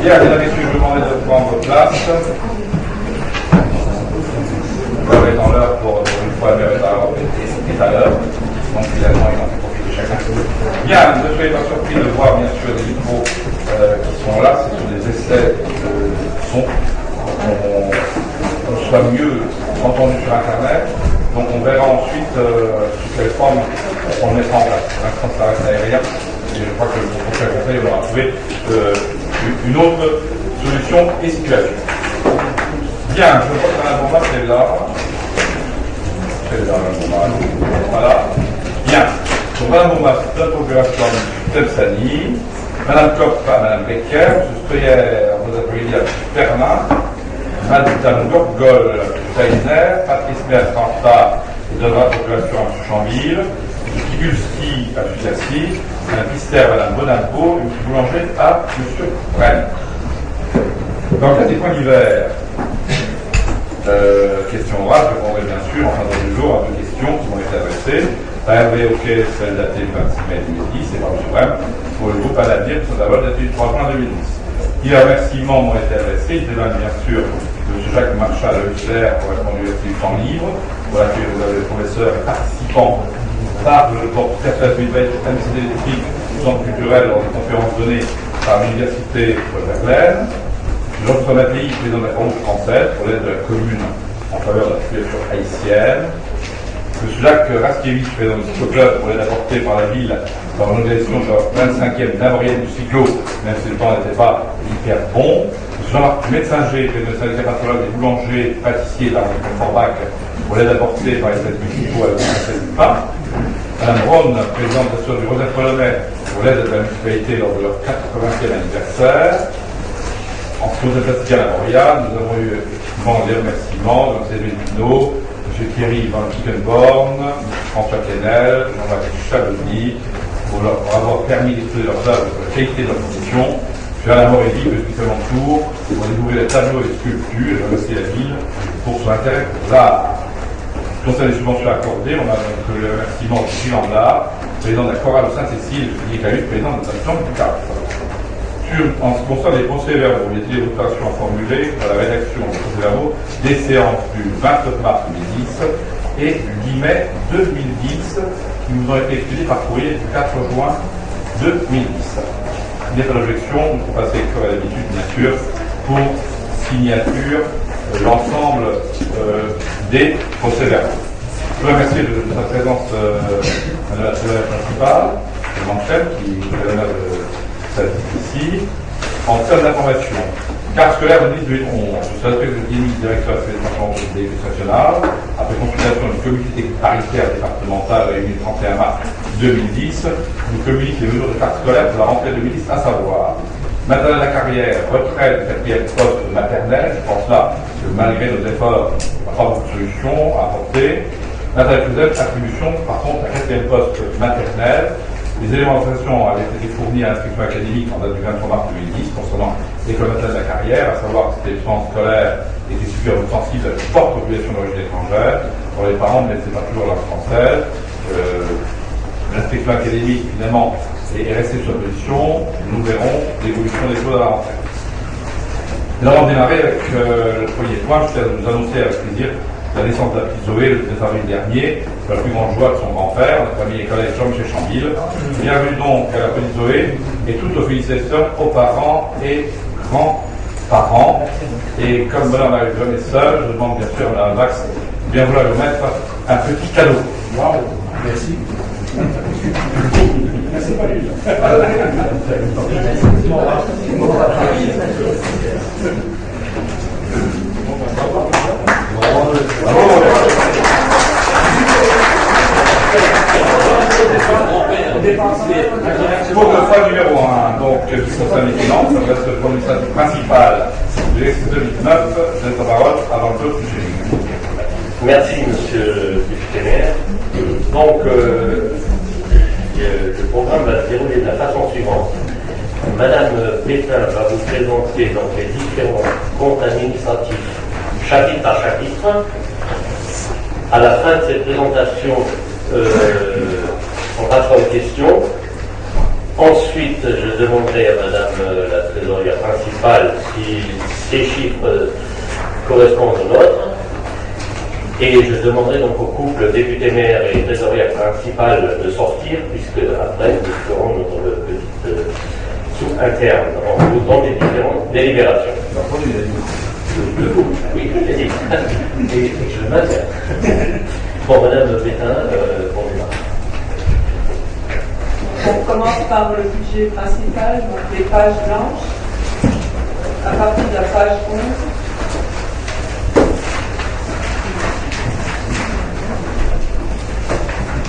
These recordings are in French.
Bien, mesdames et messieurs, je vous demande de prendre place. L'heure est en l'heure pour une fois, l'heure est à l'heure. Donc, finalement, il en fait profiter de chacun. Bien, ne soyez pas surpris de voir, bien sûr, des micros qui sont là. Ce sont des essais de son. On soit mieux entendu sur Internet. Donc, on verra ensuite sous quelle forme on le mettra en place. Pour l'instant, ça reste aérien. Et je crois que le prochain conseil, on aura trouvé une autre solution et situation. Bien, je vois que Mme Bombard est là. C'est là, Mme Bombard. Voilà. Bien. Donc, Mme Bombard, c'est notre population Telsani. Mme Kopp, Mme Becker. Je Streuer, vous appelez Pernin. Madame Gorgol, Steiner. Patrice Bertrand, de la population à Chambille. Kibulski à Fusassi, un Pister à Mme Bonalpo, une boulanger à M. Rennes. Dans le cas des points divers, question orale, je répondrai bien sûr en fin d'ordre du jour à deux questions qui m'ont été adressées. La Hervé Hockey, celle datée du 26 mai 2010, et par M. Rennes, pour le groupe Anadir, qui sont d'abord datée du 3 juin 2010. Divers remerciements m'ont été adressés, ils témoignent bien sûr de M. Jacques Marchal à l'UCR pour répondre à l'Université du temps libre, pour laquelle vous avez les professeurs et participants par le portrait de l'Université électrique du centre culturel lors des conférences données par l'Université Verlaine. Jean-François Mattei, président de la Croix-Rouge française, pour l'aide de la commune en faveur de la situation haïtienne. M. Jacques Raskiewicz, président du cyclo-club, pour l'aide apportée par la ville dans l'organisation de leur 25e Navorienne du cyclo, même si le temps n'était pas hyper bon. M. Jean-Marc Médecinger, président du syndicat patronal des boulangers, pâtissiers dans le Forbach, pour l'aide apportée par les services municipaux à la Française du pain. Mme Braun, présidente de l'association du Joseph-Polonais, pour l'aide de la municipalité lors de leur 80e anniversaire. En ce qui nous est à la Montréal, nous avons eu effectivement des remerciements de M. Duno, M. Thierry Van Kickenborn, M. François Kennel, Jean-Baptiste Chaloni, pour avoir permis d'exposer leurs œuvres sur la qualité de leur position. M. Alain Morelli, M. Christophe Tour, pour découvrir les tableaux et les sculptures, et je remercie la ville pour son intérêt pour l'art. Concernant les subventions accordées, on a donc le remerciement de Gilles Lambert, président de la chorale de Sainte-Cécile, et Calut, président de la Chambre du CAF. En ce qui concerne les procès-verbaux, il y a des votations à formuler dans la rédaction des procès-verbaux des séances du 29 mars 2010 et du 10 mai 2010 qui nous ont été expédiées par courrier du 4 juin 2010. Il n'y a pas d'objection, nous pouvons passer comme à l'habitude, bien sûr, pour signature l'ensemble des procès-verbaux. Je veux remercier de sa présence Madame la secrétaire principale, de Manchel, qui est l'honneur de sa visite ici. En termes d'information, carte scolaire de 2011, je suis respect de Guémy, directeur de l'éducation nationale, après consultation du comité paritaire départemental réuni le 31 mars 2010, nous communique les mesures de carte scolaire pour la rentrée 2010, à savoir maternelle à la carrière, retraite du 4e poste maternel. Je pense là que malgré nos efforts, il n'y a pas beaucoup de solutions à apporter. Maternelle plus attribution, par contre, à 4e poste maternel. Les éléments d'organisation avaient été fournis à l'inscription académique en date du 23 mars 2010 concernant l'école maternelle de la carrière, à savoir que les plans scolaires étaient suffisamment sensibles à une forte population d'origine étrangère. Pour les parents, mais ce n'est pas toujours la française. L'inscription académique, finalement, est restée sur la position. Nous verrons l'évolution des choses à la rentrée. Nous allons démarrer avec le premier point. Je tiens à vous annoncer avec plaisir la naissance de la petite Zoé le 13 avril dernier, pour la plus grande joie de son grand-père, la famille et collègue Jean-Michel Chambille. Bienvenue donc à la petite Zoé et toutes nos félicitations aux parents et grands-parents. Et comme Mme Marie-Jeanne est seule, je demande bien sûr à Mme Vax de bien vouloir lui mettre un petit cadeau. Waouh, merci. Merci pas lui. Pour le point numéro 1, donc, qui concerne les finances, ça reste le point administratif principal de l'exercice 2009. Je laisse la parole à Jean-Claude Fuchs. Merci, monsieur le député maire. Donc, le programme va se dérouler de la façon suivante. Madame Pétain va vous présenter donc les différents comptes administratifs chapitre par chapitre. À la fin de cette présentation, on passera aux questions. Ensuite, je demanderai à Madame la trésorière principale si ces chiffres correspondent aux nôtres. Et je demanderai donc au couple député-maire et trésorière principale de sortir, puisque après nous ferons notre petite soupe interne en votant les différentes délibérations. Oui, je l'ai dit. Et je le maintiens. Bon, Madame Pétain, on démarre. On commence par le budget principal, donc les pages blanches, à partir de la page 11.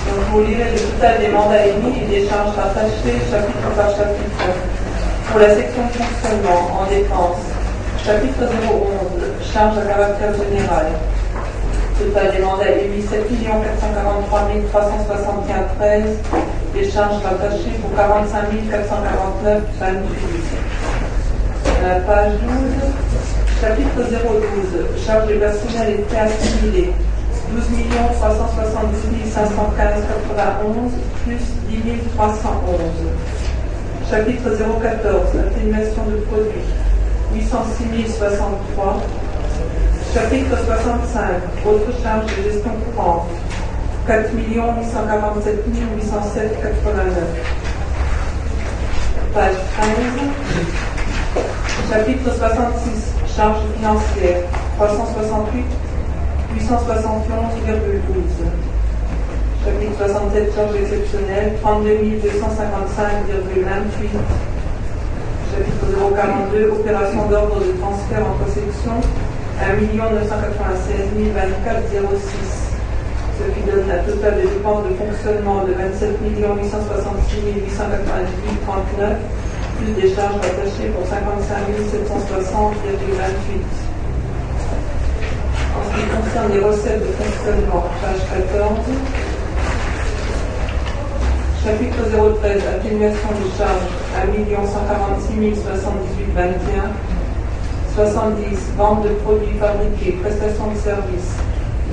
Donc vous lirez le total des mandats émis et des charges rattachées chapitre par chapitre. Pour la section de fonctionnement en dépenses, chapitre 011, charges à caractère général. Total des mandats émis 7 443 361,13. Les charges rattachées pour 45 449,28. La page 12, chapitre 012, charges de personnel et frais assimilés, 12 372 515,91 plus 10 311. Chapitre 014, atténuation de produits, 806 063. Chapitre 65, autres charges de gestion courante, 4 847 807,89. Page 13. Chapitre 66, charges financières, 368 871,12. Chapitre 67, charges exceptionnelles, 32 255,28. Chapitre 042, opération d'ordre de transfert entre sections, 1 996 024,06. Ce qui donne un total de dépenses de fonctionnement de 27 866 898,39, plus des charges rattachées pour 55 760,28. En ce qui concerne les recettes de fonctionnement, page 14, chapitre 013, atténuation des charges, 1 146 078,21, 70, vente de produits fabriqués, prestations de services,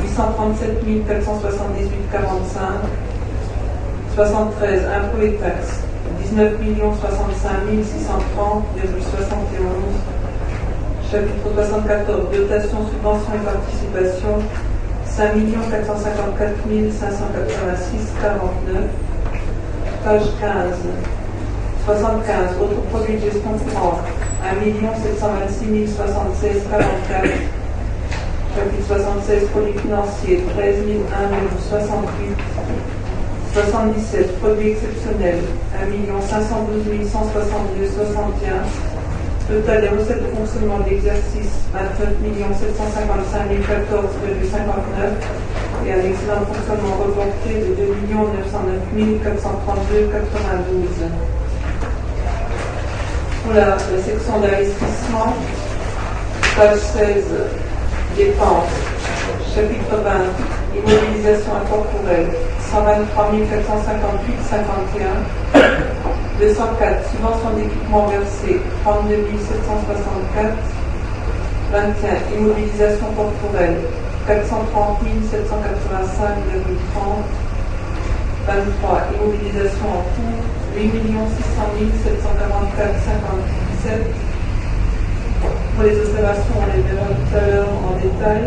837 478,45, 73, impôts et taxes, 19 65 630,71, chapitre 74, dotation, subventions et participation, 5 454 586,49, page 15, 75, autres produits de gestion courante, 1 726 076,44, chapitre 76, produits financiers, 13 001,68, 77, produits exceptionnels, 1 512 162,61, total des recettes de fonctionnement de l'exercice, 29 755 014,59, et un excédent de fonctionnement reporté de 2 909 432,92. Pour la section d'investissement, page 16, dépenses, chapitre 20, immobilisation incorporelle, 123 458,51, 204, subvention d'équipement versée, 32 764, 21, immobilisation corporelle, 430 785,30, 23, immobilisation en cours, 8 600 744,57. Pour les observations, on les verra tout à l'heure en détail.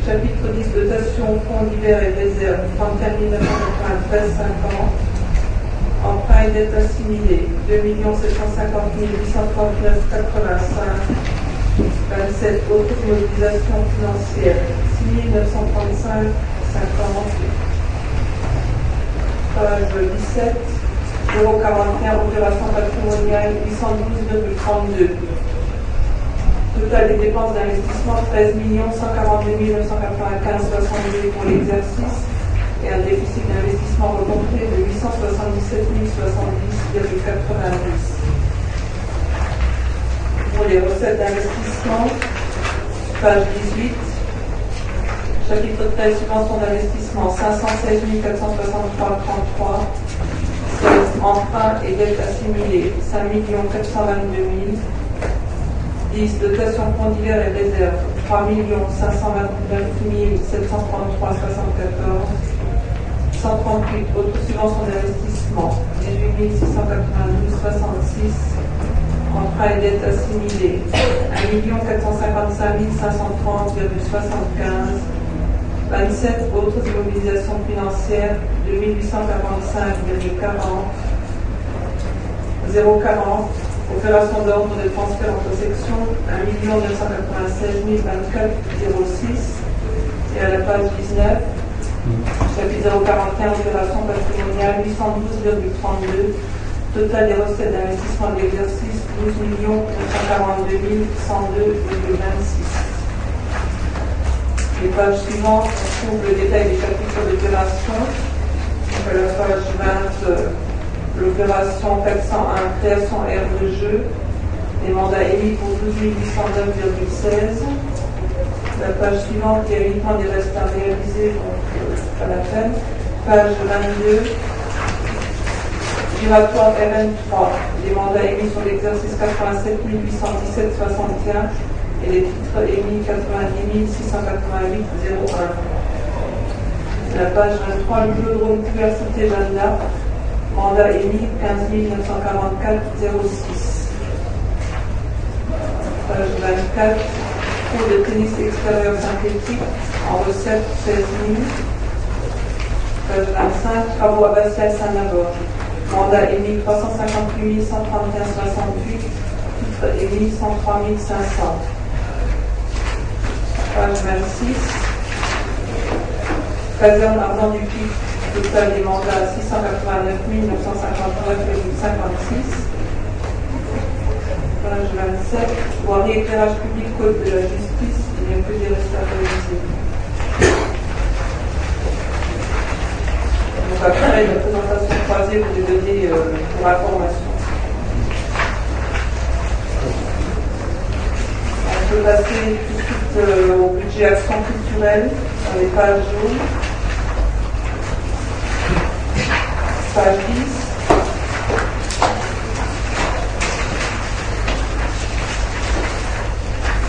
Chapitre 10, dotation, fonds divers et réserves, 31 993,50. Emprunt et dette assimilée, 2 750 839,85. 27, autres mobilisations financières, 6 935,50. Page 17, 041, opération patrimoniale, 812,32. Total des dépenses d'investissement, 13 142 995,62 pour l'exercice et un déficit d'investissement reporté de 877 070,90. Pour les recettes d'investissement, page 18, chapitre 13, subvention d'investissement, 516 463,33, 16, emprunt et dette assimilée, 5 422 000, 10, dotation fonds divers et réserves, 3 529 733,74, 138, autres subventions d'investissement, 18 692,66, emprunts et dettes assimilés, 1 455 530,75, 27, autres immobilisations financières, 2 845,40, 040, opération d'ordre de transfert entre sections, 1 996 024,06, et à la page 19, chapitre 041, opération patrimoniale, 812,32, total des recettes d'investissement de l'exercice, 12 942 102,26. Les pages suivantes, on trouve le détail des chapitres d'opération. Donc à la page 20, l'opération 401, création aire de jeu, les mandats émis pour 12 809,16. La page suivante, il y a uniquement des restes à réaliser, donc pas la peine. Page 22, giratoire RN3, les mandats émis sur l'exercice 87 817,61 et les titres émis 90 688,01. La page 23, le Vélodrome Université Jeanne-d'Arc, mandat émis 15 944,06. Page 24, cours de tennis extérieur synthétique en recette 16 000. Page 25, travaux abbatiales Saint-Nabor, mandat émis 358 131,68, titre émis 103 500. Page 26, caserne Ardent du Pic, total des mandats 689 959,56. Page 27, voirie éclairage public, code de la justice, il n'y a que des restes à réaliser. Donc après, la présentation croisée, vous les donnez pour information. On peut passer tout de suite au budget action culturelle, dans les pages jaunes. Page 10.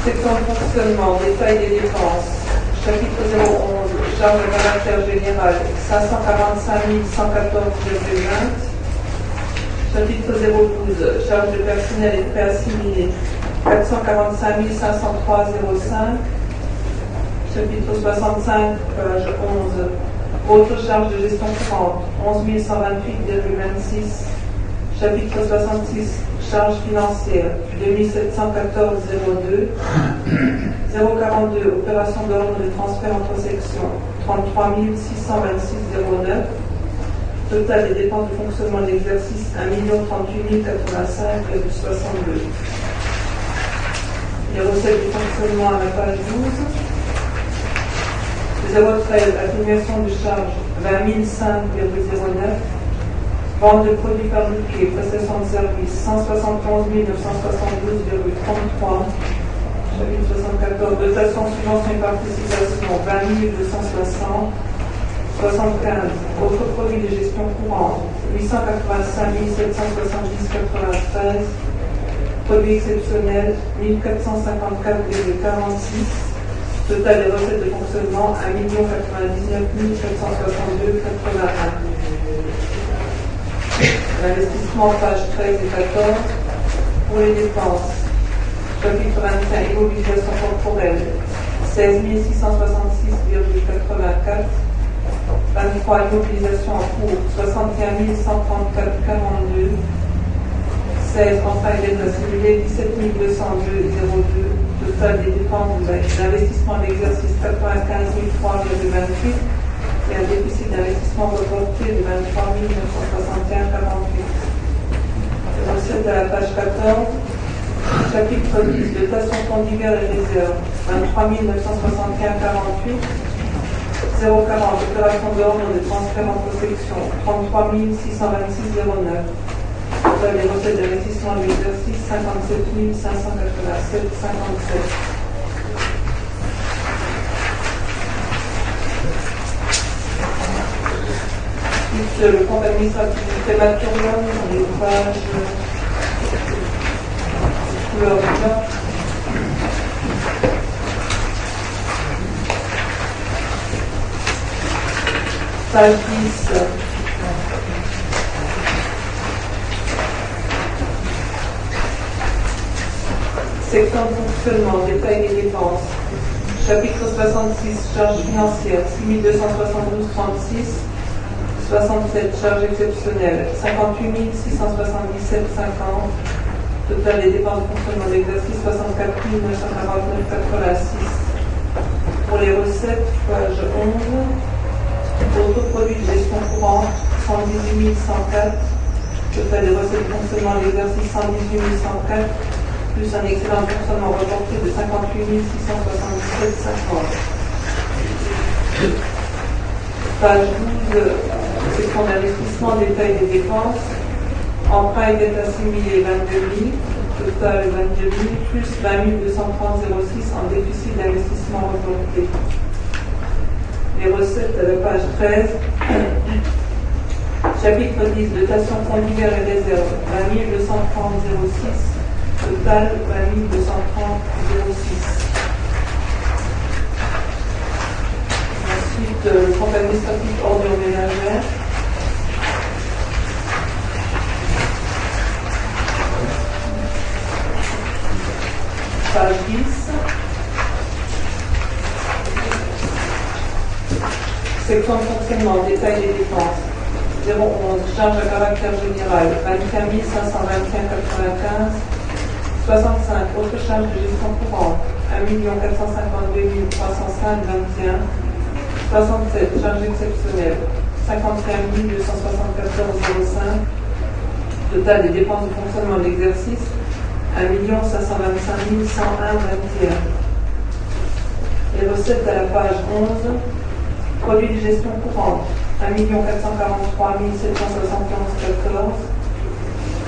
Section de fonctionnement, détail des dépenses. Chapitre 011, charge de caractère général, 545 114,20. Chapitre 012, charge de personnel et frais assimilés, 445 503,05. Chapitre 65, page 11, autres charges de gestion courante, 11 128,26. Chapitre 66, charges financières, 2714,02. 042, opération d'ordre de transfert entre sections, 33 626,09. Total des dépenses de fonctionnement de l'exercice, 1 038 085,62. Les recettes de fonctionnement à la page 12. 013, atténuation de charges, 20 005,09. Vente de produits fabriqués, prestation de services, 171 972,33. Chapitre 74, dotation, subvention et participation, 20 260. 75, autres produits de gestion courante, 885 770,93. Produits exceptionnels, 1454,46. Total des recettes de fonctionnement, 1 099 762,81. L'investissement, page 13 et 14. Pour les dépenses, chapitre 25, immobilisation corporelle, 16 666,84. 23, immobilisation en cours, 61 134,42. 16, emprunts et dettes assimilées, 17 202,02. Total des dépenses d'investissement de l'exercice, 95 003,28. Et un déficit d'investissement reporté de 23 961,48. Recette à la page 14. Chapitre 10, dotation fonds divers et réserves, 23 961,48. 040, opération d'ordre de transfert entre sections, 33 626,09. Total des recettes d'investissement de l'exercice, 57 587,57. Le compte administratif du crématorium, on est page couleur blanc. Page 10. Section de fonctionnement, détail des dépenses. Chapitre 66, charges financières, 6272,36. 67, charges exceptionnelles, 58 677,50. Total des dépenses de fonctionnement d'exercice, 64 949,86. Pour les recettes, page 11. Autoproduit de gestion courante, 118 104. Total des recettes de fonctionnement d'exercice, 118 104. Plus un excédent de fonctionnement reporté de 58 677,50. Page 12, section d'investissement, détail des dépenses. Emprunt et dette assimilée 22 000, total 22 000, plus 20 230,06 en déficit d'investissement reporté. Les recettes à la page 13. Chapitre 10, dotation conjugale et réserve, 20 230,06, total 20 230,06. Ensuite, le compte administratif ordures ménagères. Page 10. Section de fonctionnement, détail des dépenses. 011, charge à caractère général, 21 521,95. 65, autres charges de gestion courante, 1 452 305,21. 67, charges exceptionnelles, 51 274,05. Total des dépenses de fonctionnement de l'exercice, 1 525 101,21. Les recettes à la page 11. Produits de gestion courante, 1 443 771,14.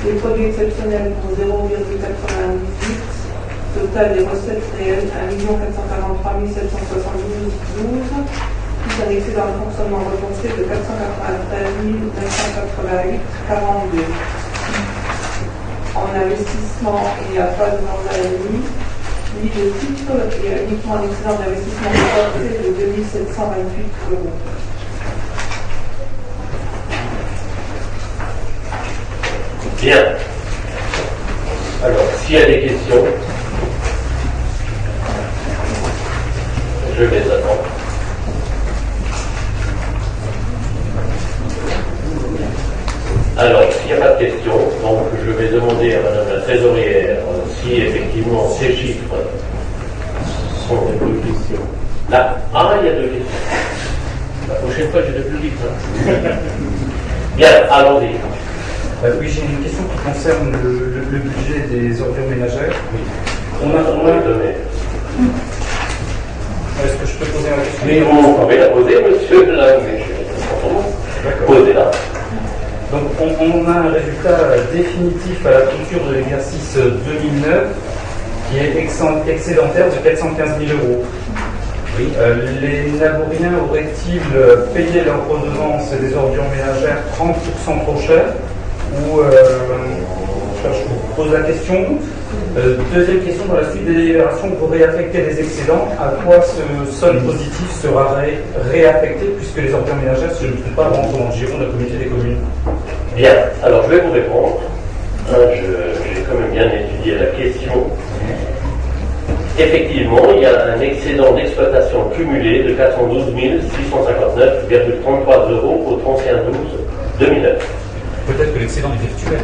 Les produits exceptionnels pour 0,98. Total des recettes réelles, 1 443 772,12. Plus un excédent de fonctionnement reporté de 493 988,42. En investissement, il n'y a pas de mandat émis, ni de titre, il y a uniquement un excédent d'investissement reporté de 2728 €. Bien. Alors, s'il y a des questions, je les attends. Alors, s'il n'y a pas de questions, donc je vais demander à Madame la Trésorière si effectivement ces chiffres sont des deux questions. Là, il y a deux questions. La prochaine fois, j'ai deux plus vite. Bien, allons-y. Oui, j'ai une question qui concerne le budget des ordures ménagères. On a Est-ce que je peux poser la question? Mais vous pouvez la poser, monsieur Posez-la. Donc, on a un résultat définitif à la clôture de l'exercice 2009 qui est excédentaire de 415 000 €. Oui. Les Naboriens auraient-ils payé leur redevance des ordures ménagères 30% trop cher? Ou je vous pose la question. Deuxième question, dans la suite des délibérations, pour réaffecter les excédents, à quoi ce solde positif sera réaffecté, puisque les ordures ménagères, si je ne me trompe pas, rentrent dans le giron de la communauté des communes? Bien, alors je vais vous répondre. J'ai quand même bien étudié la question. Effectivement, il y a un excédent d'exploitation cumulé de 412 659,33 € au 31/12/2009. Peut-être que l'excédent est virtuel.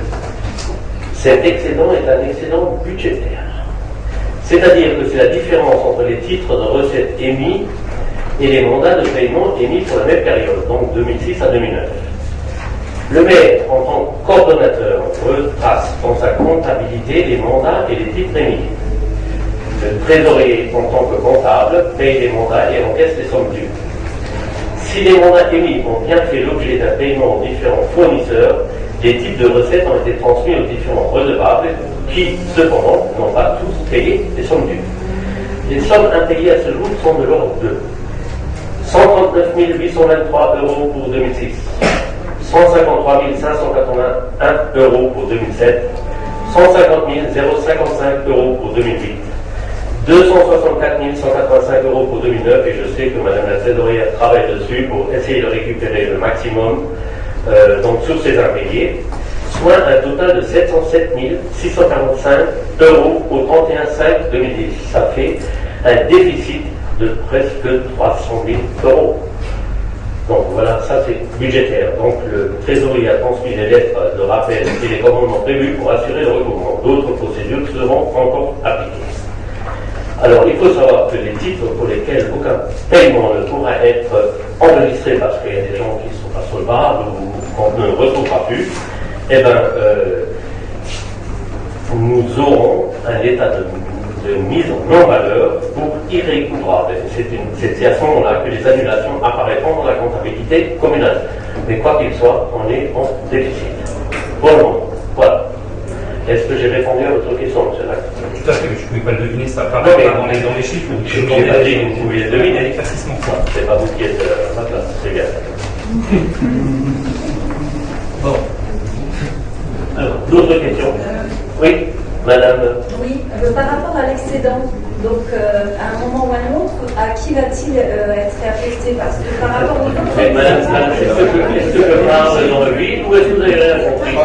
Cet excédent est un excédent budgétaire. C'est-à-dire que c'est la différence entre les titres de recettes émis et les mandats de paiement émis pour la même période, donc 2006 à 2009. Le maire, en tant que coordonnateur, retrace dans sa comptabilité les mandats et les titres émis. Le trésorier, en tant que comptable, paye les mandats et encaisse les sommes dues. Si les mandats émis ont bien fait l'objet d'un paiement aux différents fournisseurs, les types de recettes ont été transmis aux différents redevables qui, cependant, n'ont pas tous payé les sommes dues. Les sommes impayées à ce jour sont de l'ordre de 139 823 € pour 2006, 153 581 € pour 2007, 150 055 € pour 2008, 264 185 € pour 2009, et je sais que Madame la trésorière travaille dessus pour essayer de récupérer le maximum donc sur ces impayés, soit un total de 707 645 € au 31/5/2010. Ça fait un déficit de presque 300 000 €. Donc voilà, ça c'est budgétaire. Donc le trésorier a transmis les lettres de rappel et les commandements prévus pour assurer le recouvrement. D'autres procédures seront encore appliquées. Alors il faut savoir que les titres pour lesquels aucun paiement ne pourra être enregistré parce qu'il y a des gens qui ne sont pas solvables ou qu'on ne retrouvera plus, eh bien, nous aurons un état de mise en non-valeur pour irrécouvrable. C'est à ce moment-là que les annulations apparaîtront dans la comptabilité communale. Mais quoi qu'il soit, on est en déficit. Pour le moment. Voilà. Est-ce que j'ai répondu à votre question, M. Lac? Tout à fait, mais je ne pouvais pas le deviner, ça apparaît Non, pas dans les chiffres. Je ne pouvais pas dire, vous pouviez le deviner. Éclaircissement quoi. C'est pas vous qui êtes à ma place, c'est bien. Bon. Alors, d'autres questions? Oui, madame. Oui, par rapport à l'excédent, donc à un moment ou à un autre, à qui va-t-il être affecté? Parce que par rapport aux autres... Mais madame, est-ce que je parle dans le vide ou est-ce que vous avez rien compris?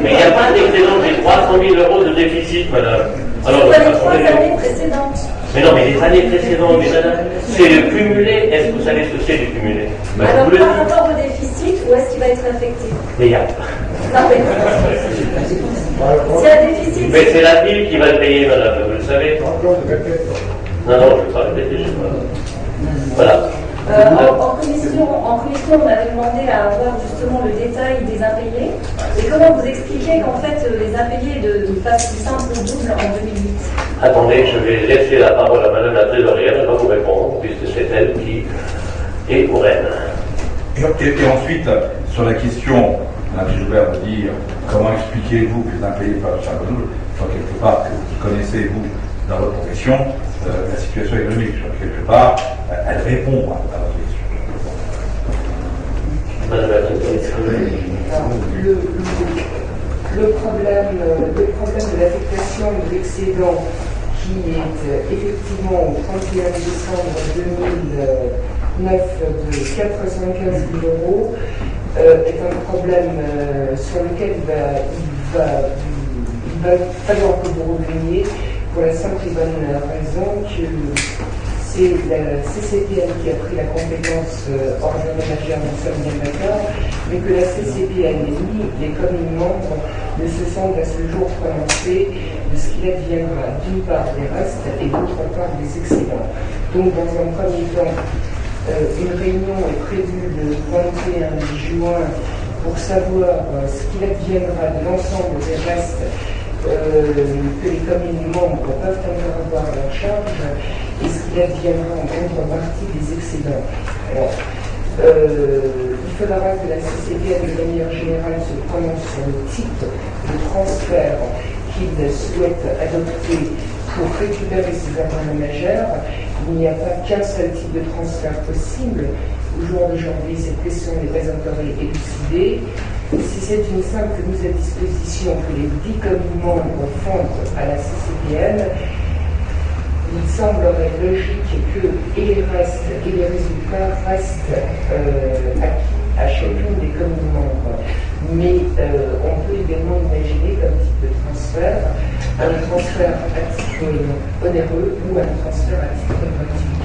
Mais il n'y a pas d'excédent, j'ai 300 000 € de déficit, madame. Alors, pour les 3 années précédentes. Mais non, mais les années précédentes, mais madame, c'est le cumulé. Est-ce que vous savez ce que c'est du cumulé? Alors, par rapport au déficit, où est-ce qu'il va être affecté? Mais il y a. Non, mais... C'est un déficit. Mais c'est la ville qui va le payer, madame, vous le savez? Non, je ne vais pas répéter, je sais pas. Voilà. En commission, on avait demandé à avoir justement le détail des impayés. Et comment vous expliquez qu'en fait, les impayés passent du simple au double en 2008? Attendez, je vais laisser la parole à madame la trésorière, elle va vous répondre, puisque c'est elle qui est au Rennes. Et ensuite, sur la question, Mme Gilbert me dit comment expliquez-vous que les impayés passent chaque double? Je crois quelque part que vous connaissez, vous, dans votre profession, la situation économique. Je crois que quelque part, elle répond à votre question. Madame la trésorière. Le problème de l'affectation de l'excédent qui est effectivement au 31 décembre 2009 de 95 000 € est un problème sur lequel il va falloir que vous reveniez pour la simple et bonne raison que c'est la CCPN qui a pris la compétence ordre ménagère, nous sommes bien d'accord, mais que la CCPN ni les communes membres ne se sont à ce jour prononcés de ce qu'il adviendra d'une part des restes et d'autre part des excédents. Donc dans un premier temps, une réunion est prévue le 21 juin pour savoir ce qu'il adviendra de l'ensemble des restes que les communes membres peuvent encore avoir à leur charge et ce qu'il adviendra en contrepartie des excédents. Alors, il faudra que la CCPN de manière générale se prononce sur le type de transfert qu'il souhaite adopter pour récupérer ses avoirs ménagères. Il n'y a pas qu'un seul type de transfert possible. Au jour d'aujourd'hui, cette question n'est pas encore élucidée. Si c'est une somme que mise à disposition que les 10 communes membres font à la CCPN, il semblerait logique que et les restes et les résultats restent à chacune des communes membres. Mais on peut également imaginer comme type de transfert un transfert à titre onéreux ou un transfert à titre gratuit.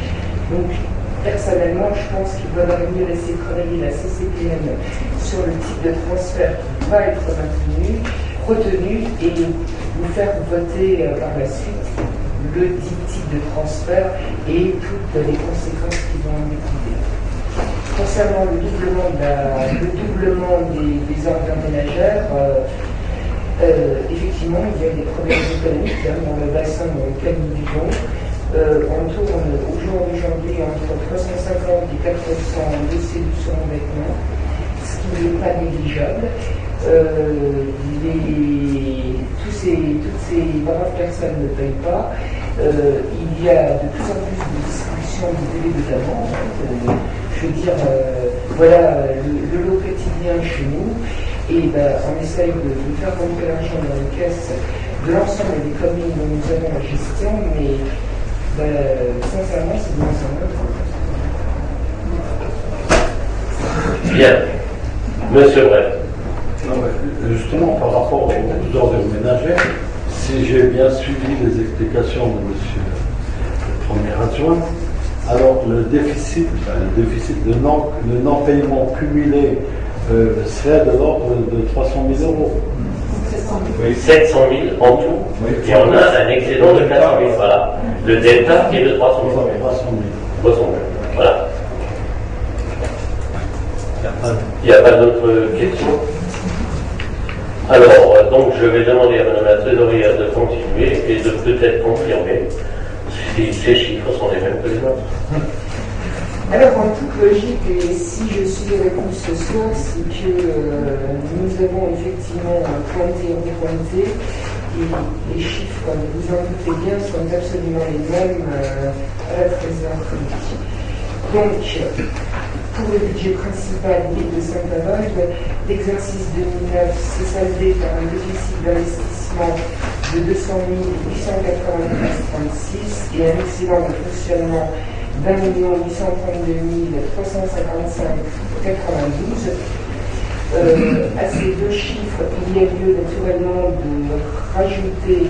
Donc, personnellement, je pense qu'il vaudrait mieux laisser travailler la CCPN sur le type de transfert qui va être retenu et vous faire voter par la suite le type de transfert et toutes les conséquences qui vont en découler. Concernant le doublement des ordures ménagères, effectivement, il y a des problèmes économiques dans le bassin dans lequel nous vivons. On tourne au jour d'aujourd'hui entre 350 et 400 dossiers de surendettement, ce qui n'est pas négligeable. Toutes ces braves personnes ne payent pas. Il y a de plus en plus de distribution de délais de paiement. Je veux dire, voilà le lot quotidien chez nous. Et on essaye de faire rentrer l'argent dans les caisses de l'ensemble des communes dont nous avons la gestion, mais sincèrement, c'est de l'ensemble. Bien. Monsieur Brel. Non, mais justement, par rapport aux ordres ménagères, si j'ai bien suivi les explications de monsieur le premier adjoint, alors le déficit, le non-paiement cumulé serait de l'ordre de 300 000 euros. 700 000 en tout. Et on a un excédent de 400 000. Voilà. Le delta qui est de 300 000. 300 000. Voilà. Il n'y a pas d'autres questions. Alors, donc, je vais demander à Mme la trésorière de continuer et de peut-être confirmer si ces chiffres sont les mêmes que les autres. Alors, en toute logique, et si je suis réponse ce soir, c'est que nous avons effectivement pointé et repointé, et les chiffres, vous en doutez bien, sont absolument les mêmes à la trésorerie. Donc, pour le budget principal de Saint-Avold, l'exercice 2009 s'est soldé par un déficit d'investissement de 200 893,36 et un excédent de fonctionnement d'1 832 355,92. À ces deux chiffres, il y a lieu naturellement de rajouter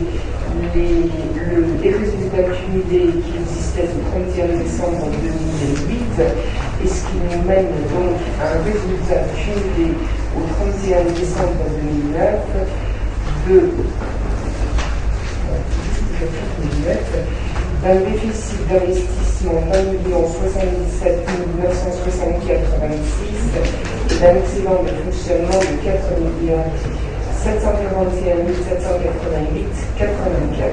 les résultats cumulés qui existaient au 31 décembre 2008, et ce qui nous mène donc à un résultat cumulé au 31 décembre 2009 d'un déficit d'investissement d'1 077 964,86 et d'un excédent de fonctionnement de 4 741 788,84,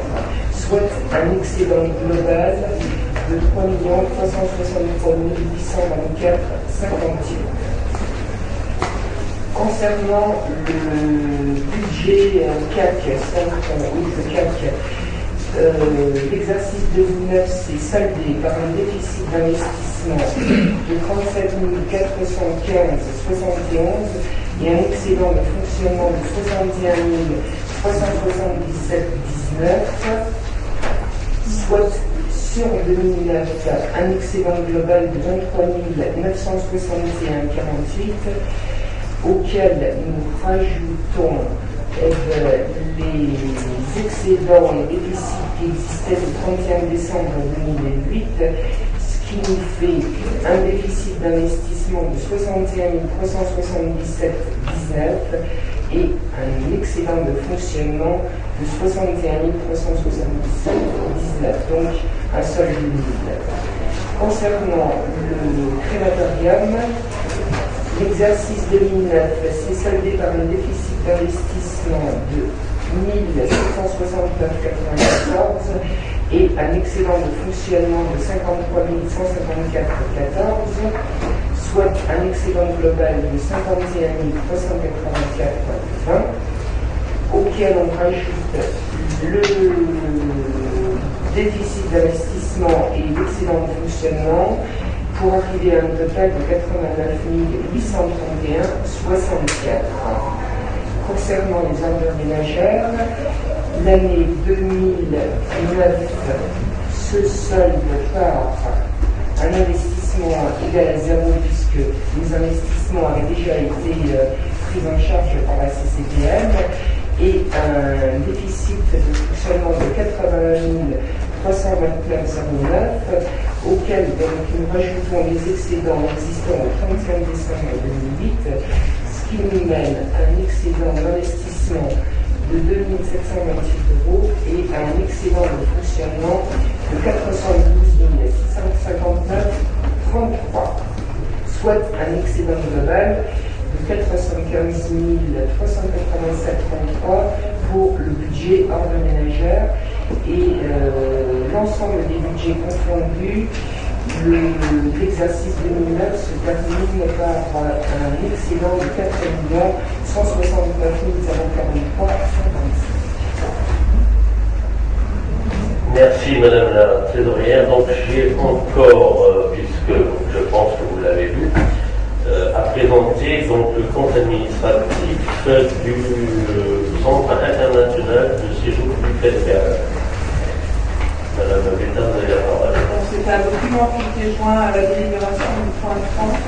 soit un excédent global de 3 363 824,58. Concernant le budget CAC 5, l'exercice 2009 s'est soldé par un déficit d'investissement de 37 415,71 et un excédent de fonctionnement de 61 377,19, soit sur 2009 un excédent global de 23 961,48, auquel nous rajoutons les excédents et déficits qui existaient le 31 décembre 2008, ce qui nous fait un déficit d'investissement de 61 377,19 et un excédent de fonctionnement de 61 377,19, donc un solde nul. Concernant le crématorium, l'exercice 2009 s'est soldé par un déficit d'investissement de 1769,94 et un excédent de fonctionnement de 53 154,14, soit un excédent global de 51 384,20, auquel on rajoute le déficit d'investissement et l'excédent de fonctionnement pour arriver à un total de 89 831,64. Concernant les ordres ménagères, l'année 2009 se solde par un investissement égal à 0 puisque les investissements avaient déjà été pris en charge par la CCPM et un déficit de fonctionnement de 81 329,09 auquel donc, nous rajoutons les excédents existants au 31 décembre 2008, ce qui nous mène à un excédent d'investissement de 2 728 euros et à un excédent de fonctionnement de 412 659,33, soit un excédent global de 415 387,33 pour le budget ordre ménagère et l'ensemble des budgets confondus. L'exercice 2009 se termine par un excédent de 4 169 043,56. Merci Madame la trésorière. Donc j'ai encore, puisque je pense que vous l'avez vu, à présenter donc, le compte administratif du Centre international de séjour du Festival. Madame Bétain, vous avez la parole. C'est un document qui était joint à la délibération du point de France.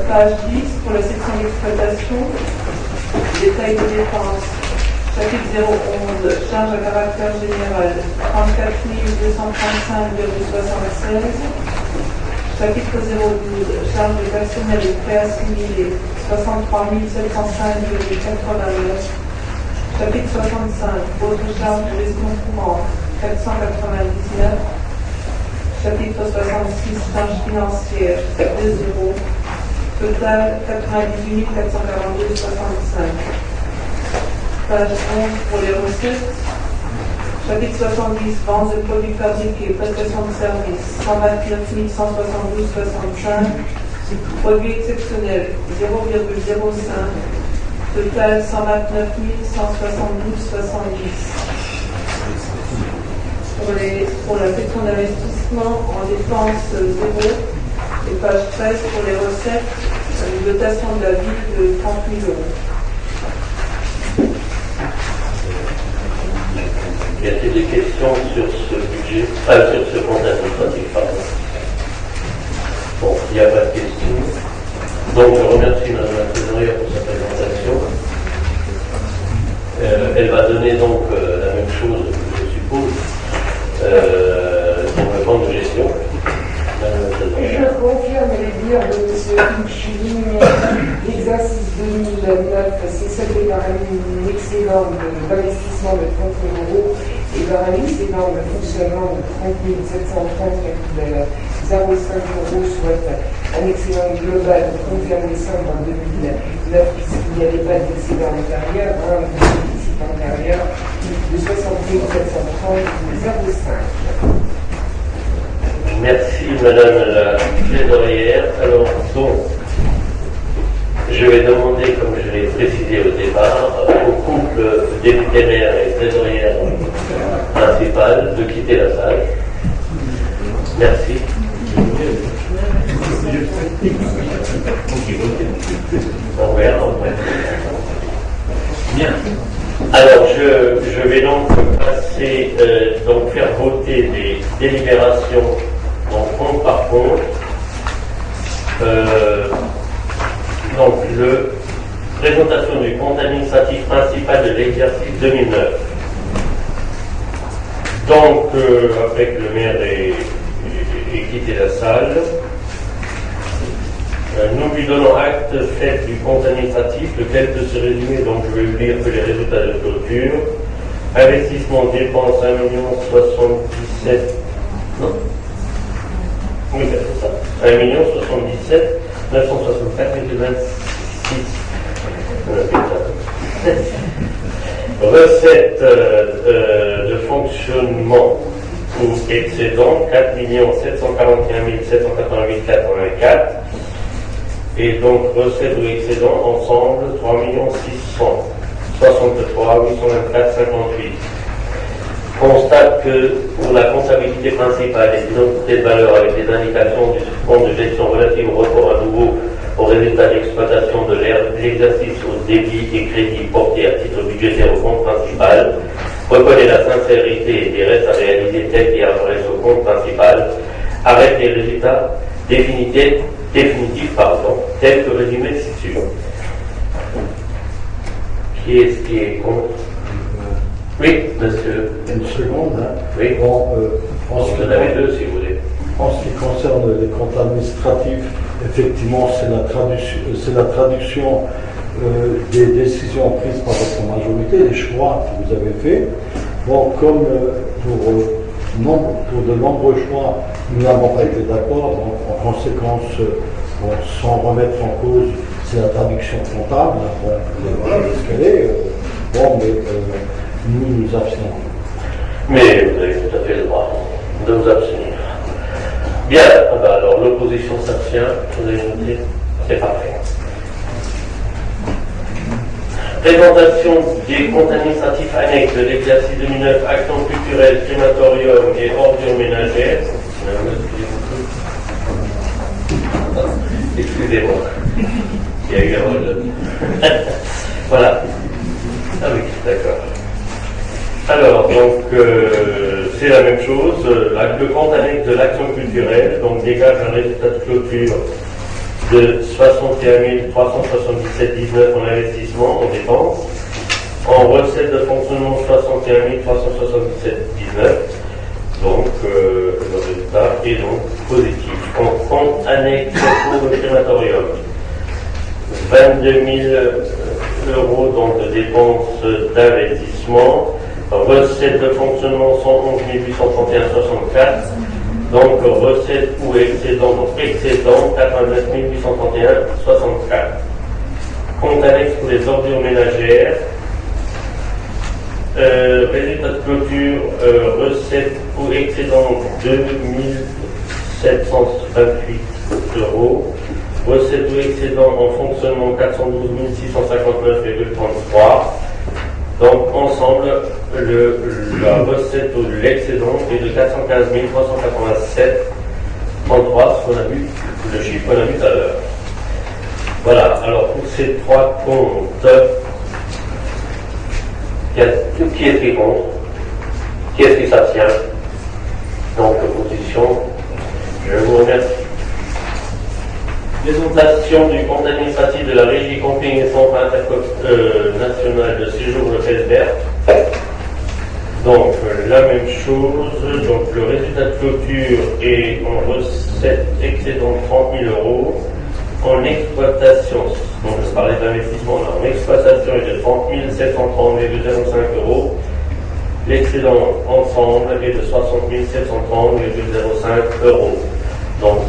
Page 10 pour la section d'exploitation, détail de dépenses. Chapitre 011, charge à caractère général, 34 235,76. Chapitre 012, charge de personnel et frais assimilés, 63 705,89. Chapitre 65, autres charges de gestion courante, 499. Chapitre 66, charges financières, 2 euros. Total 98 442,65. Page 11 pour les recettes. Chapitre 70, vente de produits fabriqués, prestation de services, 129 172,65. Produits exceptionnels, 0,05. Total 129 172,70. Pour la section d'investissement en dépenses 0. Et page 13 pour les recettes, une dotation de la ville de 30 000 euros. Y a-t-il des questions sur ce budget, sur ce compte administratif, pardon? Bon, il n'y a pas de questions. Donc je remercie Madame la Trésorière pour sa présentation. Elle va donner donc la même chose, je suppose, pour le compte de gestion. Je confirme les dires de M. Pinchini. L'exercice 2009 s'est soldé par un excédent d'investissement de 30 000 euros et par un excédent de fonctionnement de 30 730,05 euros, soit un excédent global au 31 décembre 2009, puisqu'il n'y avait pas d'excédent antérieur, un déficit antérieur de 60 730,05. Merci Madame la Trésorière. Alors donc, je vais demander, comme je l'ai précisé au départ, au couple député maire et trésorière principale de quitter la salle. Merci. On verra après. Bien. Alors, je vais donc passer, donc faire voter des délibérations en compte par compte. Donc, présentation du compte administratif principal de l'exercice 2009. Donc, après que le maire ait quitté la salle, nous lui donnons acte fait du compte administratif, lequel peut se résumer, donc je vais vous lire que les résultats de clôture. Investissement, dépenses 1 077. Non. Oui, c'est ça. 1 077 964,26. Recettes de fonctionnement ou excédent 4 741 788,84. Et donc recettes ou excédent ensemble 3 663 824,58. Constate que pour la comptabilité principale et l'identité de valeur avec les indications du compte de gestion relative au report à nouveau aux résultats d'exploitation de l'exercice aux débits et crédits portés à titre budgétaire au compte principal, reconnaît la sincérité des restes à réaliser tels qu'ils apparaissent au compte principal, arrête les résultats définitifs, tels que résumés ci-dessus. Qui est contre? Oui, monsieur. Une seconde. Hein. Oui. Bon, vous en avez deux si vous voulez. En ce qui concerne les comptes administratifs, effectivement, c'est la traduction des décisions prises par votre majorité, des choix que vous avez faits. Bon, comme pour de nombreux choix, nous n'avons pas été d'accord, donc en conséquence, sans remettre en cause, c'est la traduction comptable. Bon, voilà ce qu'elle est. Bon, mais nous nous abstenons. Mais vous avez tout à fait le droit de vous abstenir. Bien, alors l'opposition s'abstient, vous avez noté, c'est parfait. Présentation des comptes administratifs annexes de l'exercice 2009, actions culturelles, crématorium et ordures ménagères. Excusez-moi. Il y a eu un rôle. Voilà. Ah oui, d'accord. Alors, donc, c'est la même chose. Le compte annexe de l'action culturelle, donc, dégage un résultat de clôture de 61 377,19 en investissement, en dépenses. En recette de fonctionnement, 61 377,19. Donc, le résultat est donc positif. Compte annexe pour le crématorium, 22 000 euros donc, de dépenses d'investissement. Recette de fonctionnement, 111 831,64. Donc, recette ou excédent, donc excédent, 89 831,64. Compte annexe pour les ordures ménagères. Résultat de clôture, recette ou excédent 2 728 euros. Recette ou excédent en fonctionnement 412 659,33. Donc ensemble, la recette ou l'excédent est de 415 387,33, ce qu'on a vu, le chiffre qu'on a vu tout à l'heure. Voilà, alors pour ces trois comptes, qui est-ce qui est contre? Qui est-ce qui s'abstient? Donc, opposition, je vous remercie. Présentation du compte administratif de la Régie Camping et Centre National de Séjour de Fesbert. Donc, la même chose. Donc, le résultat de clôture est en recette excédent de 30 000 euros. En exploitation, donc je parlais d'investissement là, en exploitation est de 30 730,05 euros. L'excédent ensemble est de 60 730,05 euros. Donc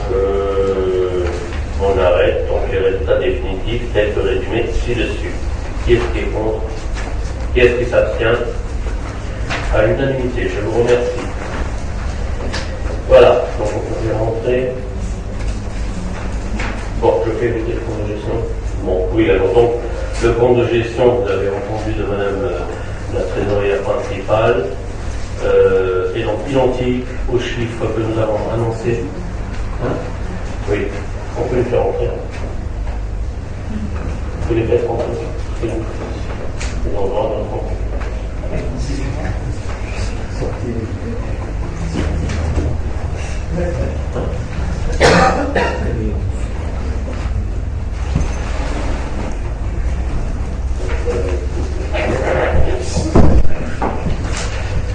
on arrête donc les résultats définitifs tels que résumés ci-dessus. Qui est-ce qui est contre? Qui est-ce qui s'abstient? À l'unanimité, je vous remercie. Voilà, donc on peut rentrer. Bon, je fais le compte de gestion. Bon, oui, alors donc, le compte de gestion, vous avez entendu de madame la trésorière principale, est donc identique aux chiffres que nous avons annoncés. Hein? Oui, on peut les faire entrer. On peut les faire entrer. Oui. Ils ont le droit d'entrer.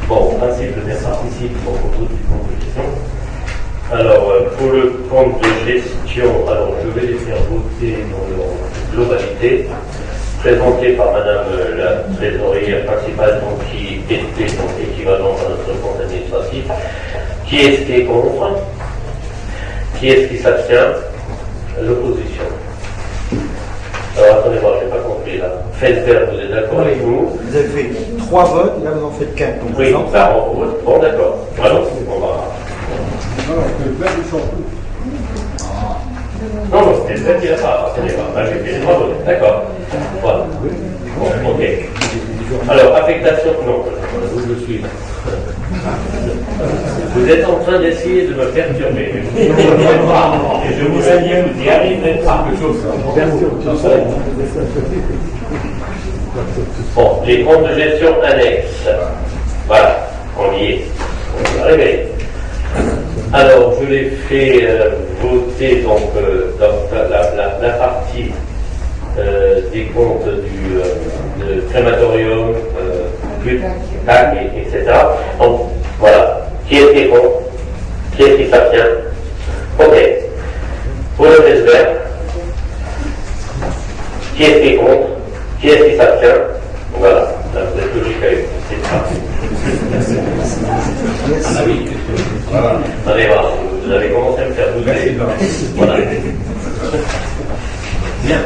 Bon, en principe, le maire participe au propos du compte de gestion. Alors, pour le compte de gestion, alors je vais les faire voter dans leur globalité, présenté par madame la trésorière principale, donc, qui était donc équivalent à notre compte administratif. Qui est-ce qui est contre? Qui est-ce qui s'abstient? L'opposition. Alors attendez voir, je n'ai pas compris là. Fesbert, vous êtes d'accord avec nous? Vous avez fait 3 votes, là vous en faites 4. Oui, ça on vote. Bon, d'accord. Alors, on va. Non, non, c'était le qui n'a pas. Attendez voir. Là, j'ai fait les 3 votes. D'accord. Voilà. Bon, ok. Alors, affectation, non, vous le suivez. Vous êtes en train d'essayer de me perturber. Et je vous salue, vous n'y arriverez pas. Bon, les comptes de gestion annexes. Voilà, on y est. On va y arriver. Alors, je les fais voter donc dans la partie des comptes du crématorium, etc. Donc, voilà. Qui est-ce qui est contre? Qui est-ce qui s'abstient? Ok. Pour le Fesbert, qui est-ce qui est contre? Qui est-ce qui s'abstient? Voilà. Là, vous êtes logique avec vous. C'est parti. Ah oui. Voilà. Allez, voilà. Vous avez commencé à me faire douter. Voilà. Bien.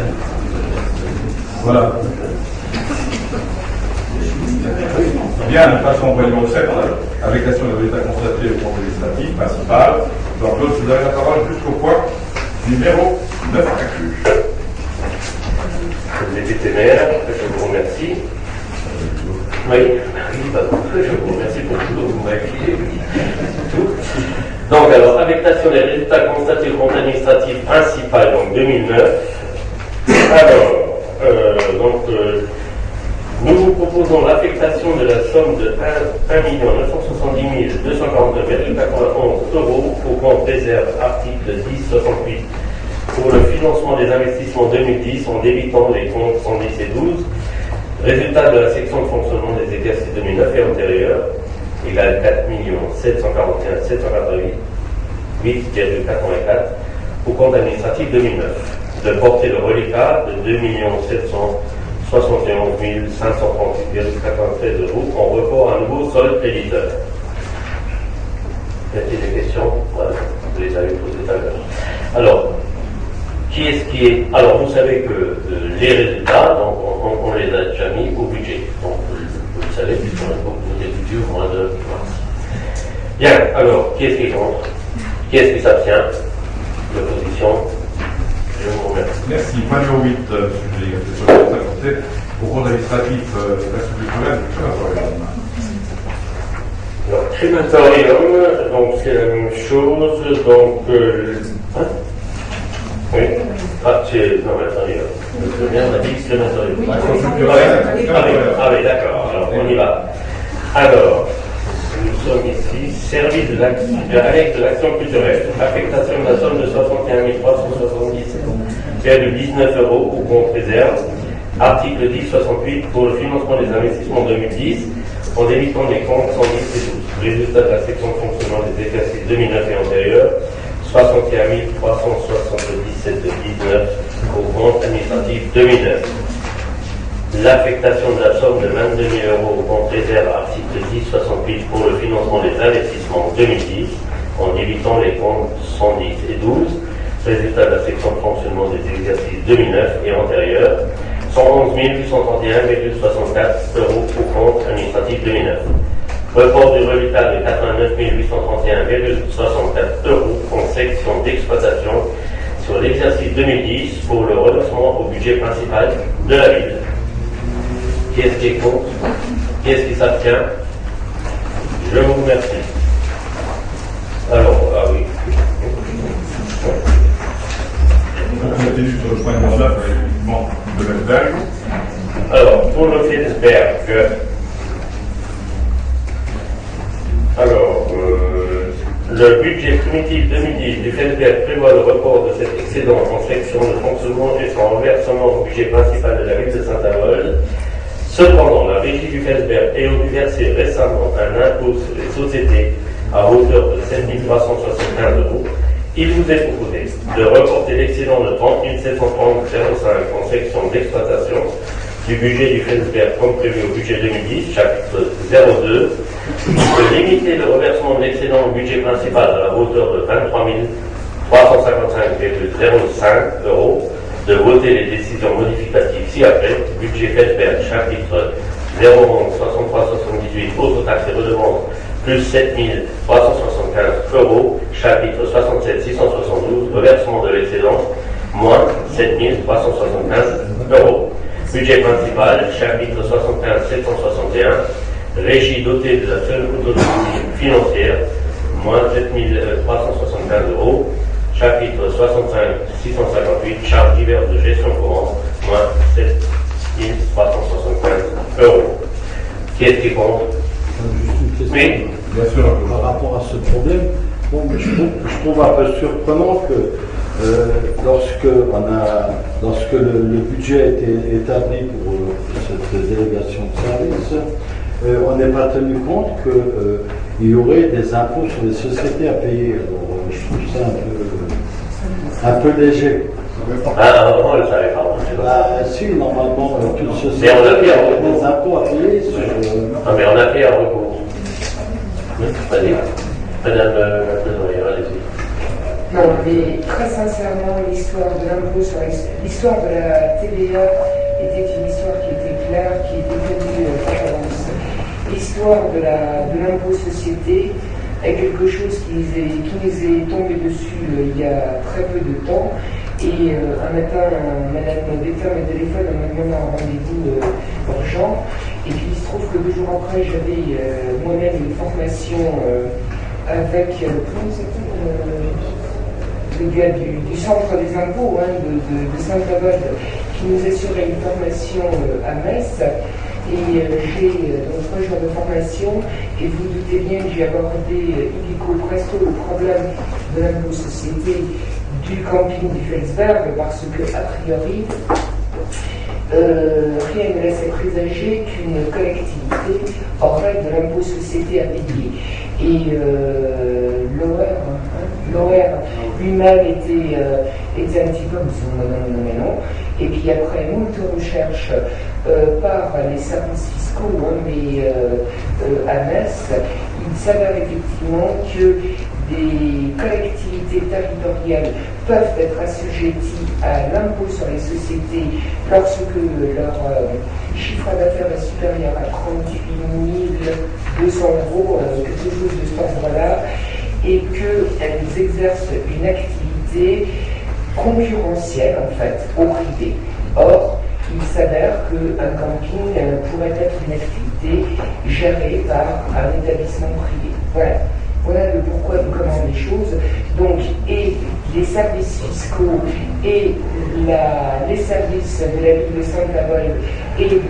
Voilà. Bien, nous passons au point numéro 7, application des résultats constatés au compte législatif principal. Donc, Claude, vous avez la parole jusqu'au point numéro 9 inclus. Député maire, je vous remercie. Oui, bah, je vous remercie pour tout ce que vous m'avez dit. Tout. Donc, alors, affectation des résultats constatés au compte administratif principal, donc 2009. Alors, nous vous proposons l'affectation de la somme de 1 970 249,91 € au compte réserve article 1068 pour le financement des investissements 2010 en débitant les comptes 110 et 12. Résultat de la section de fonctionnement des exercices 2009 et antérieurs égale 4 741 788,84 au compte administratif 2009. De porter le reliquat de 2 771 538,93 € en report à nouveau solde créditeur. Y a-t-il des questions? Voilà, vous les avez posées tout à l'heure. Alors, qui est-ce qui est. Alors, vous savez que les résultats, donc, on les a déjà mis au budget. Donc, vous le savez, puisqu'on a voté le budget au mois de mars. Bien, alors, qui est-ce qui est contre? Qui est-ce qui s'abstient? L'opposition. Je vous remercie. Merci. Point numéro 8, sujet au compte administratif institutionnel du crématorium. Alors, crématorium, donc c'est la même chose. Donc, hein? Oui. Ah, c'est. Non, mais attendez, là. On a dit crématorium. Ah oui, d'accord. Alors, on y va. Alors, nous sommes ici, service de l'annexe de l'action culturelle, affectation de la somme de 61 370,19 € au compte réserve, article 1068 pour le financement des investissements 2010, en débitant les comptes 110 et 12. Résultat de la section de fonctionnement des exercices 2009 et antérieurs, 61 377,19 au compte administratif 2009. L'affectation de la somme de 22 000 € au compte réserve article 1068 pour le financement des investissements 2010 en débitant les comptes 110 et 12. Résultat de la section de fonctionnement des exercices 2009 et antérieurs, 111 831,64 € au compte administratif 2009. Report du reliquat de 89 831,64 € en section d'exploitation sur l'exercice 2010 pour le reversement au budget principal de la ville. Qui est-ce qui est contre? Qui est-ce qui s'abstient? Je vous remercie. Alors, ah oui. On continue sur le point numéro 9 avec l'équipement de Felsberg. Alors, pour le Felsberg, le budget primitif 2010 du Felsberg prévoit le report de cet excédent en section de fonctionnement et son renversement au budget principal de la ville de Saint-Avold. Cependant, la régie du Felsberg ayant dû verser récemment un impôt sur les sociétés à hauteur de 7 375 €, il vous est proposé de reporter l'excédent de 30 730,05 en section d'exploitation du budget du Felsberg comme prévu au budget 2010, chapitre 02, de limiter le reversement de l'excédent au budget principal à la hauteur de 23 355,05 €, de voter les décisions modificatives ci-après, budget Felsberg, chapitre 011 63 78, autres taxes et redevances, plus 7 375 €, chapitre 67 672, reversement de l'excédent, moins 7 375 €. Budget principal, chapitre 75 761, régie dotée de la seule autonomie financière, moins 7 375 €. Chapitre 65 658, charges diverses de gestion courante, moins 7 375 €. Qui est-ce qui compte? Juste une question. Oui. Bien sûr. Par rapport à ce problème, bon, je trouve un peu surprenant que lorsque le budget a été établi pour cette délégation de service, on n'est pas tenu compte qu'il y aurait des impôts sur les sociétés à payer. Alors, je trouve ça un peu léger. Ah, on ne le savait pas. Si, normalement, toute société Mais on a a des impôts à payer sur. Non, mais on a fait un recours. Vas-y. Madame Trésorière, allez-y. Non, mais très sincèrement, l'histoire de l'impôt sur l'histoire de la TVA était une histoire qui était claire, qui était connue par avance. L'histoire de l'impôt société est quelque chose qui nous est tombé dessus il y a très peu de temps. Et un matin, Madame Bétain me téléphone en me demandant un rendez-vous urgent. Et puis il se trouve que 2 jours après, j'avais moi-même une formation avec comment le gars du centre des impôts de Saint-Avold qui nous assurait une formation à Metz. Et j'ai donc 3 jours de formation, et vous doutez bien que j'ai abordé illico presto le problème de l'impôt société du camping du Felsberg, parce que, a priori, rien ne laisse présager qu'une collectivité aurait de l'impôt société à payer. Et l'OR lui-même était un petit peu non. Et puis après moult recherches par les services fiscaux, mais à Metz, il s'avère effectivement que des collectivités territoriales peuvent être assujetties à l'impôt sur les sociétés lorsque leur chiffre d'affaires est supérieur à 38 200 euros, quelque chose de cet ordre-là, et qu'elles exercent une activité concurrentielle, en fait, au privé. Or, il s'avère qu'un camping pourrait être une activité gérée par un établissement privé. Voilà le pourquoi du comment des choses. Donc, et les services fiscaux et les services de la ville de Saint-Avold et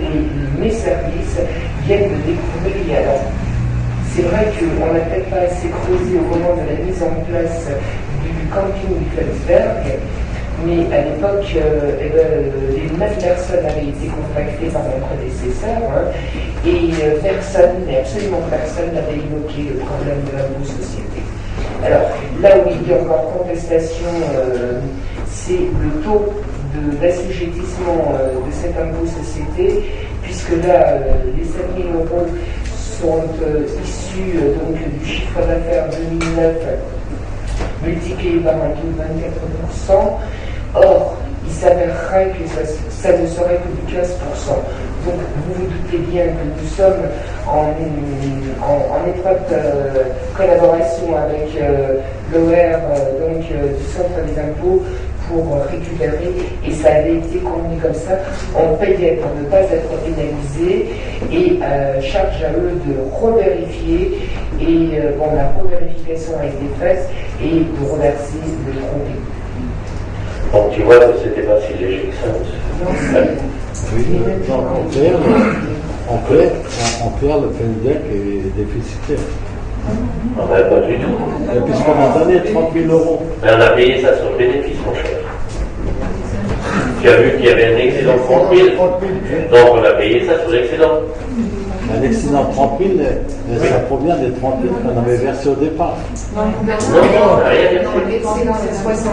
mes services viennent de découvrir. Alors, c'est vrai qu'on n'a peut-être pas assez creusé au moment de la mise en place du camping du Felsberg, mais à l'époque, les 9 personnes avaient été contactées par mon prédécesseur, et personne, mais absolument personne, n'avait évoqué le problème de l'impôt société. Alors, là où il y a encore contestation, c'est le taux d'assujettissement de cet impôt société, puisque là, les 7 000 euros sont issus donc, du chiffre d'affaires 2009 multiplié par un taux de 24%. Or, il s'avérerait que ça ne serait que du 15%. Donc, vous vous doutez bien que nous sommes en étroite collaboration avec l'OR du Centre des impôts pour récupérer, et ça avait été convenu comme ça. On payait pour ne pas être pénalisé, et charge à eux de revérifier, et la revérification a été faite, et de reverser le tromper. Donc tu vois que c'était pas si léger que ça. Oui, en clair, le Felsberg est déficitaire. Pas du tout. Et puisqu'on a donné 30 000 euros. Mais on a payé ça sur le bénéfice, mon cher. Tu as vu qu'il y avait un excédent de 30 000. Donc on a payé ça sur l'excédent. Un excédent de 30 000, ça provient des 30 000 qu'on avait versés au départ. Non, on n'a rien versé. L'excédent, c'est 60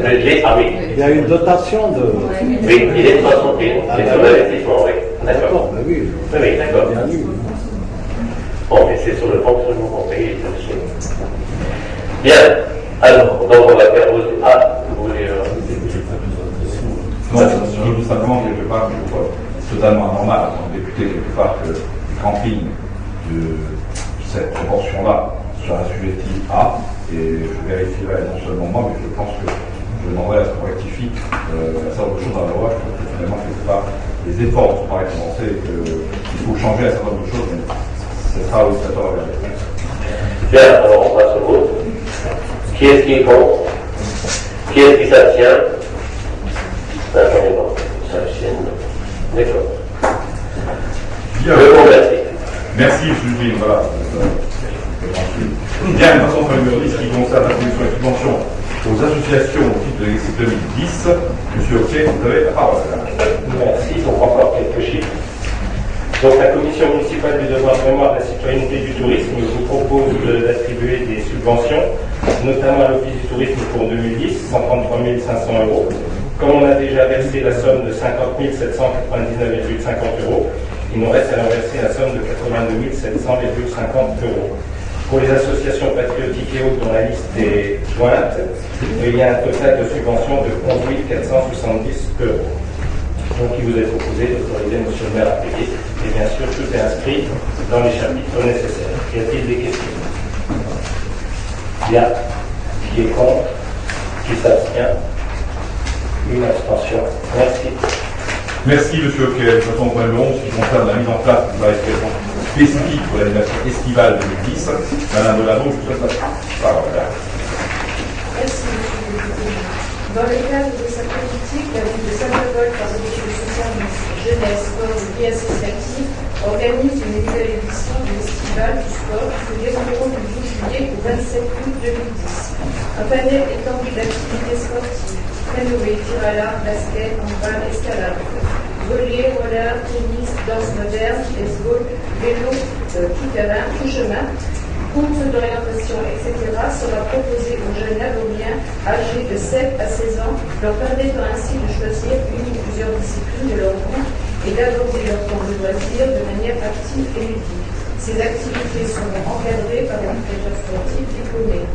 000. Ah oui. Il y a une dotation de. Oui, il est de 60 000. C'est sur l'investissement, oui. D'accord. Ben oui. Oui, d'accord. Bien vu. Bon, mais c'est sur le fonctionnement qu'on paye. Bien. Alors, donc on va faire vos. Ah, vous voulez. Non, je veux tout simplement quelque part, je trouve totalement anormal en tant que député quelque part que le camping de cette proportion-là soit assujetti à, et je vérifierai non seulement moi, mais je pense que je demanderai à ce qu'on rectifie un certain nombre de choses dans la loi. Je trouve que finalement quelque part les efforts sont pareil commencés et qu'il faut changer un certain nombre de choses, mais ce sera au législateur à regarder. Bien, alors on passe au vote. Qui est-ce qui est contre? Qui est-ce qui s'abstient? J'en ai pas. S'abstient. D'accord. Bien. Je vous remercie. Merci, M. Dupin. Voilà. Bien, maintenant, sur le numéro 10 qui concerne la commission et subvention aux associations au titre de l'exercice 2010. M. Ocquet, vous avez la parole. Merci. Donc, encore quelques chiffres. Donc, la commission municipale du devoir de mémoire de la citoyenneté du tourisme vous propose d'attribuer des subventions, notamment à l'Office du tourisme pour 2010, 133 500 euros. Comme on a déjà versé la somme de 50 799,50 euros, il nous reste à leur verser la somme de 82 700,50 euros. Pour les associations patriotiques et autres dont la liste est jointe, il y a un total de subventions de 11 470 euros. Donc il vous est proposé d'autoriser M. le maire à payer. Et bien sûr, tout est inscrit dans les chapitres nécessaires. Y a-t-il des questions? Bien. Qui est contre? Qui s'abstient? Une abstention. Merci. Merci, monsieur Oquet. Nous passons au point numéro 11 qui concerne la mise en place d'une planification spécifique pour l'animation estivale 2010. Madame Delabo, je vous souhaite la parole. Merci, monsieur le député. Dans le cadre de sa politique, la ville de Saint-Paul, par le service jeunesse, sport et vie associative, organise une nouvelle édition de l'Estival du sport qui se dérouleront du 12 juillet au 27 août 2010. Un panel étendu d'activités sportives, canoë, tir à l'arc, basket, handball, escalade, volley, roller, tennis, danse moderne, baseball, vélo, tout-terrain, tout chemin, courses d'orientation, etc. sera proposé aux jeunes avoriens âgés de 7 à 16 ans, leur permettant ainsi de choisir une ou plusieurs disciplines de leur goût et d'aborder leur temps de loisir de manière active et ludique. Ces activités seront encadrées par un entraîneur sportif diplômé.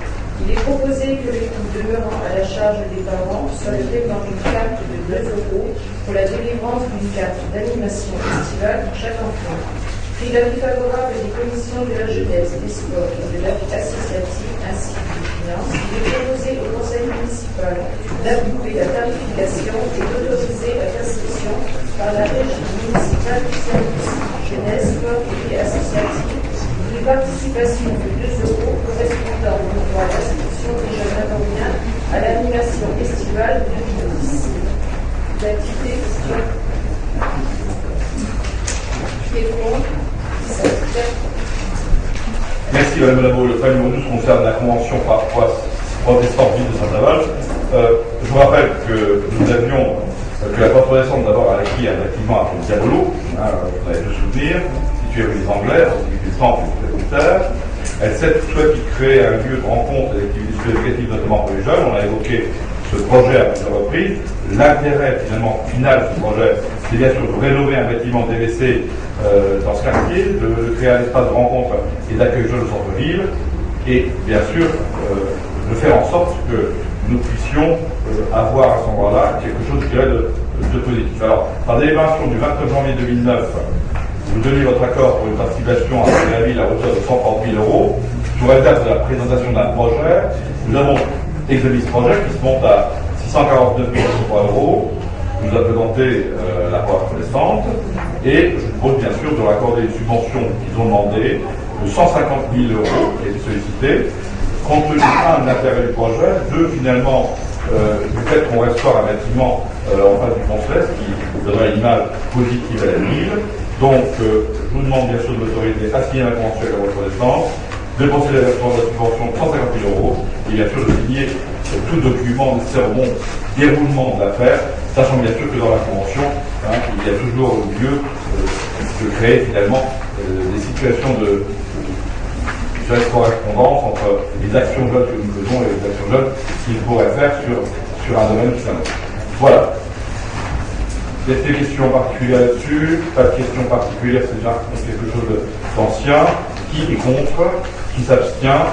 Il est proposé que les coûts demeurant à la charge des parents soient le paiement d'une carte de 2 € pour la délivrance d'une carte d'animation estivale pour chaque enfant. Puis l'avis favorable des commissions de la jeunesse, des sports et de la vie associative ainsi que des finances, il est proposé au conseil municipal d'approuver la tarification et d'autoriser la perception par la régie municipale du service jeunesse, sport et vie associative une participation de 2 € correspondant au droit d'inscription des jeunes avoriens à l'animation estivale de 2010. D'activité question. Qui est contre? Merci Madame Labo. Le point numéro 12 concerne la convention par des sportifs de Saint-Aval. Je vous rappelle que nous avions que la contrenaissance d'abord a acquis un bâtiment à Diabolo, vous avez deux souvenirs, situé rue des Anglais, du temple du Préfectaire. Elle souhaite créer un lieu de rencontre et d'activités éducatives, notamment pour les jeunes. On a évoqué ce projet à plusieurs reprises. L'intérêt finalement final de ce projet, c'est bien sûr de rénover un bâtiment DVC dans ce quartier, de créer un espace de rencontre et d'accueil jeune au centre-ville, et bien sûr de faire en sorte que nous puissions avoir à ce moment-là quelque chose, je dirais, de positif. Alors, par délibération du 29 janvier 2009, vous donnez votre accord pour une participation à la ville à hauteur de 130 000 €. Sous réserve de la présentation d'un projet, nous avons examiné ce projet qui se monte à 649 300 €. Nous a présenté la part connaissante et je propose bien sûr de leur accorder une subvention qu'ils ont demandé de 150 000 € qui a été sollicitée, compte tenu de l'intérêt du projet, finalement du fait qu'on restaure un bâtiment en face du Pont-Céleste qui donnerait une image positive à la ville. Donc je vous demande bien sûr de l'autoriser à signer la convention avec la reconnaissance, de procéder à la subvention de 150 000 € et bien sûr de signer tout document nécessaire au bon déroulement de l'affaire, sachant bien sûr que dans la convention, il y a toujours lieu de créer finalement des situations de correspondance entre les actions jeunes que nous faisons et les actions jeunes qu'il pourrait faire sur un domaine qui s'annonce. Voilà. Est-ce qu'il y a des questions particulières là-dessus? Pas de questions particulières, c'est déjà quelque chose d'ancien. Qui est contre? Qui s'abstient?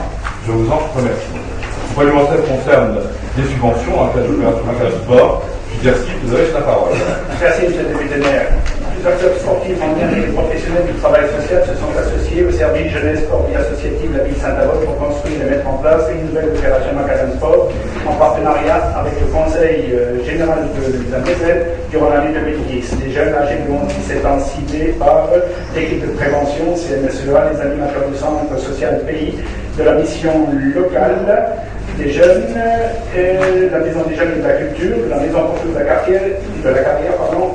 Je vous en remercie. Le point numéro 7 concerne des subventions dans le cadre de l'opération Macala Sport. Merci, vous avez la parole. Merci, M. le député maire. Plusieurs clubs sportifs en lien avec les professionnels du travail social se sont associés au service jeunesse sport vie associative de la ville de Saint-Avold pour construire et mettre en place une nouvelle opération Macadam Sport en partenariat avec le Conseil général de la Moselle durant l'année 2010. Les jeunes âgés de 17 ans ciblés par l'équipe de prévention CMSEA, les animateurs du centre social pays, de la mission locale des jeunes, la Maison des jeunes et de la culture, la Maison pour de la carrière,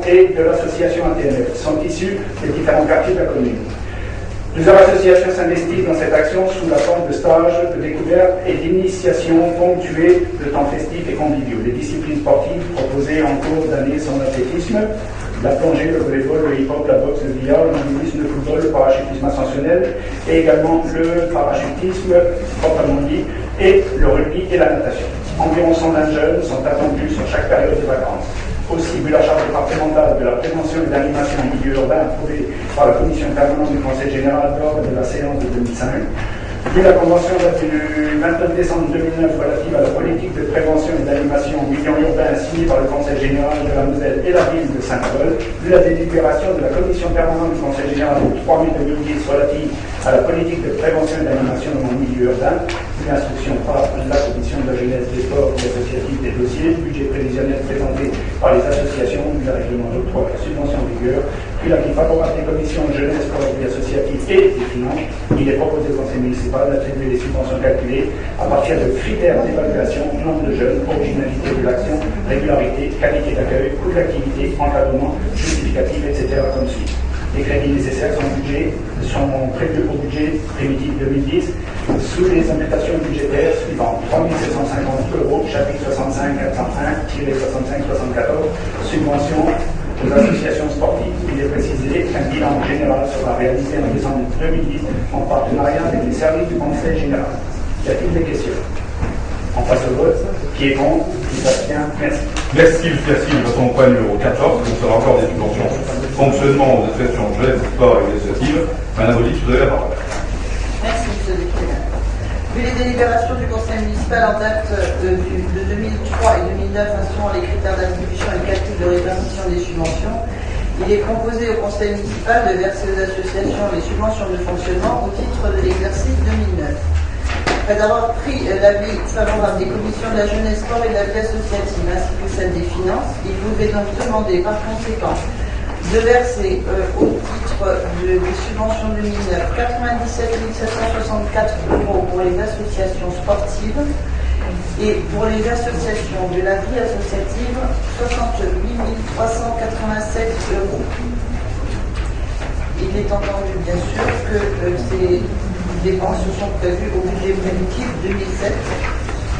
et de l'association ATMF, sont issus des différents quartiers de la commune. Plusieurs associations s'investissent dans cette action sous la forme de stages, de découvertes et d'initiations ponctuées de temps festifs et conviviaux. Les disciplines sportives proposées en cours d'année sont l'athlétisme, la plongée, le volleyball, le hip-hop, la boxe, le billard, le handball, le football, le parachutisme ascensionnel et également le parachutisme proprement dit et le rugby et la natation. Environ 120 jeunes sont attendus sur chaque période de vacances. Aussi, vu la charte départementale de la prévention et de l'animation en milieu urbain approuvée par la commission permanente du Conseil général lors de la séance de 2005, vu la convention du 29 décembre 2009 relative à la politique de prévention et d'animation en milieu urbain signée par le Conseil général de la Moselle et la ville de Saint-Avold, vu la délibération de la commission permanente du Conseil général du 3 mai 2010 relative à la politique de prévention et d'animation dans le milieu urbain, l'instruction par la Commission de la jeunesse, des sports et associatifs des dossiers, budget prévisionnel présenté par les associations, le règlement d'octroi de la subvention en vigueur, puis l'avis favorable des commissions de jeunesse, sport et associatifs et des finances. Il est proposé au conseil municipal d'attribuer les subventions calculées à partir de critères d'évaluation, nombre de jeunes, originalité de l'action, régularité, qualité d'accueil, coût d'activité, encadrement, justificatif, etc. comme suit. Les crédits nécessaires sont prévus au budget primitif 2010 sous les imputations budgétaires suivantes: 3 750 €, chapitre 65 401-65-74, subvention aux associations sportives. Il est précisé qu'un bilan général sera réalisé en décembre 2010 en partenariat avec les services du Conseil général. Y a-t-il des questions? On passe au vote. Qui est contre? Qui s'abstient? Merci. Merci, Lucas. Votons au point numéro 14, donc sera encore des subventions fonctionnement aux associations jeunesse, sport et associatives. Madame Olive, vous avez la parole. Merci, monsieur le député. Vu les délibérations du conseil municipal en date de 2003 et 2009 instaurant les critères d'attribution et de calcul de répartition des subventions, il est proposé au conseil municipal de verser aux associations les subventions de fonctionnement au titre de l'exercice 2009. Après avoir pris l'avis favorable des commissions de la jeunesse, sport et de la vie associative ainsi que celle des finances, il vous est donc demandé par conséquent de verser au titre des subventions 2009 97 764 € pour les associations sportives et pour les associations de la vie associative 68 387 €. Il est entendu bien sûr que ces dépenses sont prévues au budget primitif 2010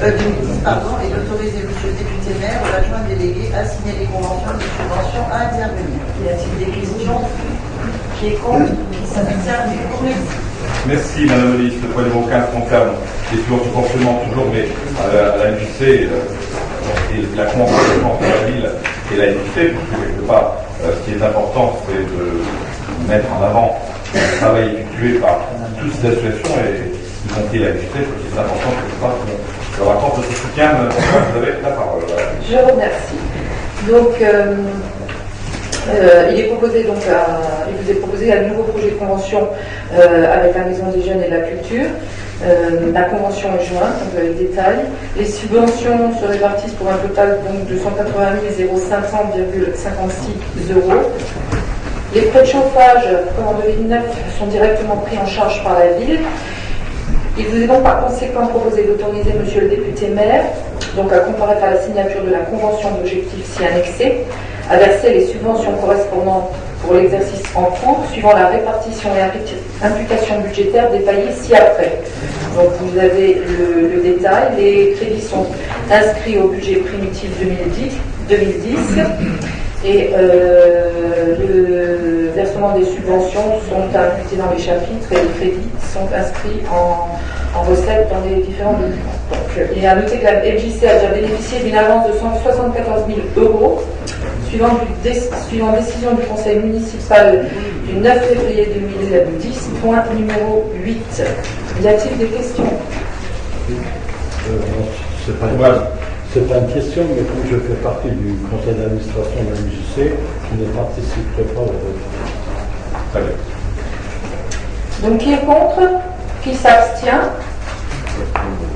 et d'autoriser M. le député maire ou l'adjoint délégué à signer les conventions de subvention à intervenir. Y a-t-il des questions? Qui est contre? Qui s'abstient? Merci, Madame Olive. Le point numéro 15 concerne les subventions de fonctionnement toujours, mais à la MJC et la convention entre la ville et la MJC, parce que quelque part, ce qui est important, c'est de mettre en avant le travail effectué par toutes ces associations et y compris la MJC, parce que c'est important quelque part qu'on leur apporte notre soutien. Vous avez la parole. Je vous remercie. Donc, il vous est proposé un nouveau projet de convention avec la Maison des Jeunes et de la Culture. La convention est jointe, donc le détail. Les subventions se répartissent pour un total donc, de 180 500,56 €. Les frais de chauffage, comme en 2009, sont directement pris en charge par la ville. Il vous est donc par conséquent proposé d'autoriser Monsieur le député maire, donc à comparaître à la signature de la convention d'objectifs si annexée, à verser les subventions correspondantes pour l'exercice en cours, suivant la répartition et imputation budgétaire détaillée ci-après. Donc vous avez le détail. Les crédits sont inscrits au budget primitif 2010 et le versement des subventions sont imputés dans les chapitres et les crédits sont inscrits en recettes dans les différents documents. Donc, il est à noter que la MJC a déjà bénéficié d'une avance de 174 000 € suivant décision du conseil municipal du 9 février 2010, point numéro 8. Y a-t-il des questions? C'est pas une question, mais comme je fais partie du conseil d'administration de la MJC, je ne participerai pas au vote. Très bien. Donc qui est contre? Qui s'abstient?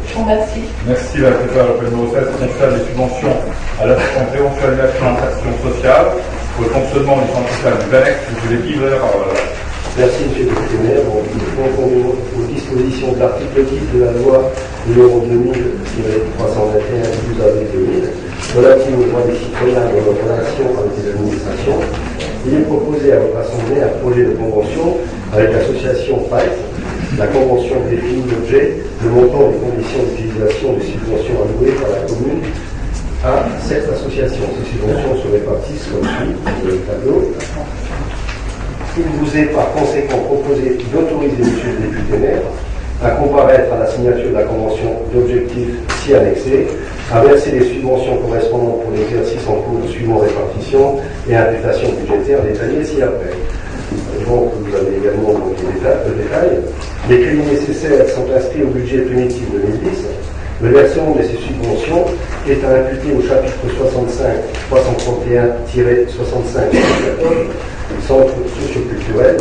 Je vous remercie. Merci, Madame le Président. Le point numéro 16 concerne les subventions à l'action prévention et animation en action sociale pour le fonctionnement du centre social du Vanex. Monsieur Lévy, vous avez la parole. Merci, Monsieur le député maire. Conformément aux dispositions de l'article 10 de la loi numéro 2000-321 du 12 avril 2000, relative aux droits des citoyens dans leur relation avec les administrations, il est proposé à votre Assemblée un projet de convention avec l'association FAIT. La convention définit l'objet, le montant et les conditions d'utilisation des subventions allouées par la commune à cette association. Ces subventions se répartissent comme suit sur le tableau. Il vous est par conséquent proposé d'autoriser Monsieur le député maire à comparaître à la signature de la convention d'objectifs si annexée, à verser les subventions correspondantes pour l'exercice en cours suivant répartition et imputation budgétaire détaillée ci-après. Donc, vous avez également donc, le détail. Les crédits nécessaires sont inscrits au budget primitif 2010. Le versement de ces subventions est à imputer au chapitre 65 331-65 centre socioculturel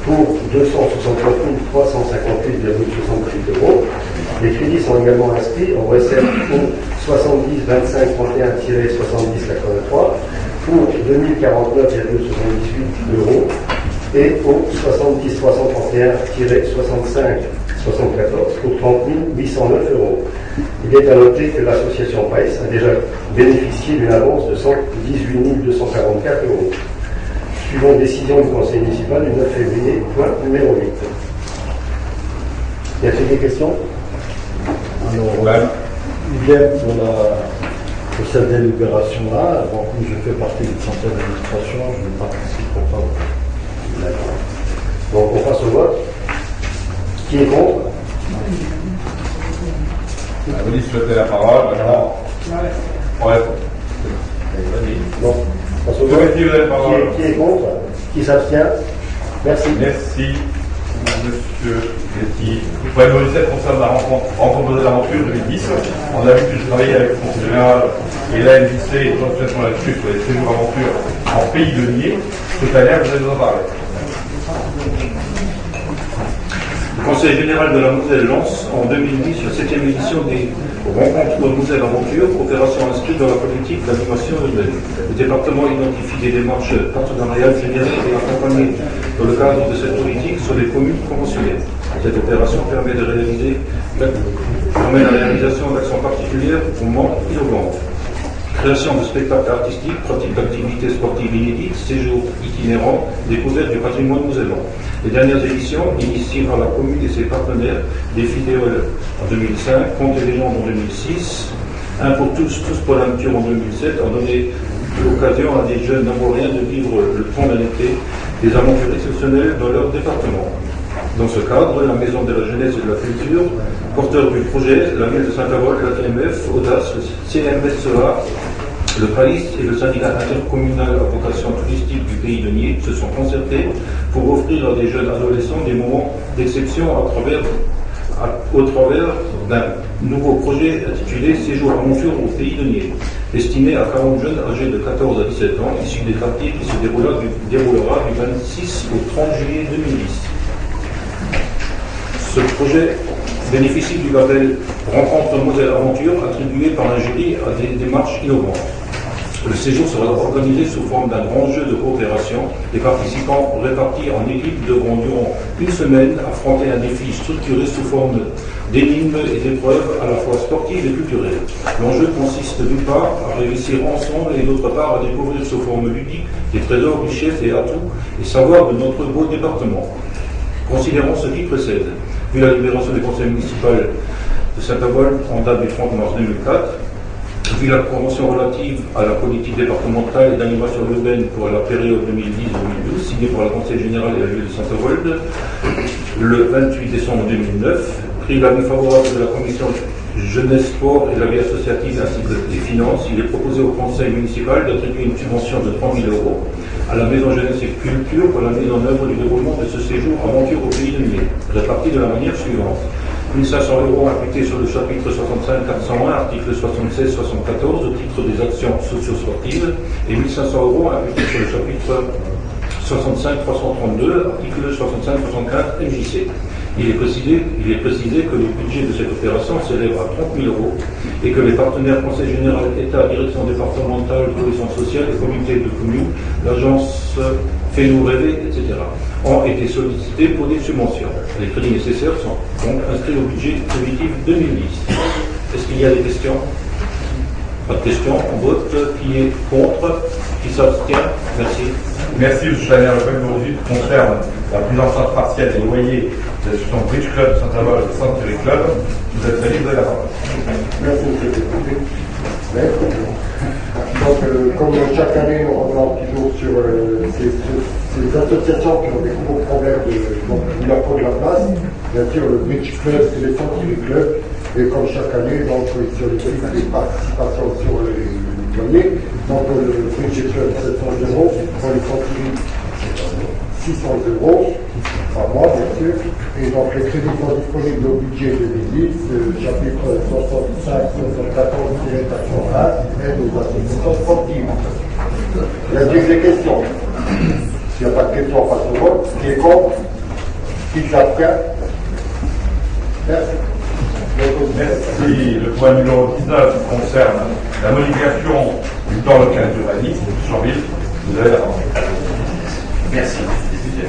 pour 269 358,68 €. Les crédits sont également inscrits en recette au 70 25 31 70 83 pour 2049,78 € et au 70 331 65 74 pour 30 809 €. Il est à noter que l'association PAES a déjà bénéficié d'une avance de 118 244 €. Suivant décision du Conseil municipal du 9 février, point numéro 8. Y a-t-il des questions? Alors, idem pour cette délibération-là, donc je fais partie du conseil d'administration, je ne participerai pas. D'accord. Donc on passe au vote. Qui est contre? Vous souhaitez la parole, maintenant. Ouais. Donc, on passe au vote. Qui est contre? Qui s'abstient? Merci. Merci, monsieur Getty. Pour numéro 17 concerne la rencontre de l'aventure 2010. On a vu que je travaillais avec le conseil général et l'ANJC et l'association là-dessus sur les séjours aventures en pays de Nier. Cette année, vous allez nous en parler. Le Conseil général de la Moselle lance en 2010 la 7e édition des rencontres de Moselle Aventure, opération inscrite dans la politique d'animation urbaine. Le département identifie des démarches partenariales générées et accompagnées dans le cadre de cette politique sur les communes conventionnelles. Cette opération permet la réalisation d'actions particulières au Mans innovantes. Création de spectacles artistiques, pratique d'activités sportives inédites, séjours itinérants, découverte du patrimoine mosellan. Les dernières éditions, initiées par la commune et ses partenaires, défilé en 2005, Contes et légendes en 2006, Un pour tous, tous pour la nature en 2007, ont donné l'occasion à des jeunes namoriens de vivre le temps d'un été, des aventures exceptionnelles dans leur département. Dans ce cadre, la Maison de la Jeunesse et de la Culture, porteur du projet, la ville de Saint-Avold, la TMF, Audace, le CMSEA, le PAIS et le syndicat intercommunal à vocation touristique du pays de Nier se sont concertés pour offrir à des jeunes adolescents des moments d'exception au travers d'un nouveau projet intitulé Séjour aventure au pays de Nier, destiné à 40 jeunes âgés de 14 à 17 ans, issus des quartiers qui se déroulera du 26 au 30 juillet 2010. Ce projet bénéficie du label Rencontre Moselle Aventure, attribué par un jury à des démarches innovantes. Le séjour sera organisé sous forme d'un grand jeu de coopération. Les participants répartis en équipes devront durant une semaine affronter un défi structuré sous forme d'énigmes et d'épreuves à la fois sportives et culturelles. L'enjeu consiste d'une part à réussir ensemble et d'autre part à découvrir sous forme ludique des trésors, richesses et atouts et savoirs de notre beau département. Considérons ce qui précède. Vu la libération du conseil municipal de Saint-Avold en date du 30 mars 2004, vu la convention relative à la politique départementale et d'animation urbaine pour la période 2010-2012, signée par le Conseil général et la ville de Saint-Avold, le 28 décembre 2009, pris l'avis favorable de la commission jeunesse, sport et la vie associative ainsi que des finances, il est proposé au conseil municipal d'attribuer une subvention de 3 000 € à la maison jeunesse et culture pour la mise en œuvre du déroulement de ce séjour aventure au pays de Nier, réparti de la manière suivante. 1 500 € imputés sur le chapitre 65 401, article 76 74 au titre des actions socio-sportives et 1 500 € imputés sur le chapitre 65 332, article 65 64 MJC. Il est précisé que le budget de cette opération s'élève à 30 000 € et que les partenaires Conseil général, État, Direction départementale, Cohésion sociale, et communauté de communes, l'agence Fais-nous rêver, etc. ont été sollicités pour des subventions. Les crédits nécessaires sont donc inscrits au budget définitif 2010. Est-ce qu'il y a des questions? Pas de questions. On vote. Qui est contre? Qui s'abstient? Merci. Merci, M. Chanel. Le point numéro 8 concerne la prise en charge partielle des loyers de l'association Bridge Club de Saint-Avold et de Century Club. Vous êtes allé, vous avez la parole. Merci, M. le Député. Donc, comme chaque année, on regarde toujours sur ces associations qui ont des gros problèmes il leur faut de la place. Bien sûr, le Bridge Club et les Century Club. Et comme chaque année, donc, sur les participations sur les loyers, donc le Bridge Club 700 € pour les Century 600 € par mois, bien sûr. Et donc les crédits sont disponibles au budget 2010, chapitre 65 74-401, aide aux associations sportives. Y a-t-il des questions? S'il n'y a pas de questions, on passe au vote. Qui est contre? Qui s'abstient? Merci. Merci. Le point numéro 19 concerne la modification du plan local d'urbanisme. Jean-Ville, vous avez la parole. Merci, député.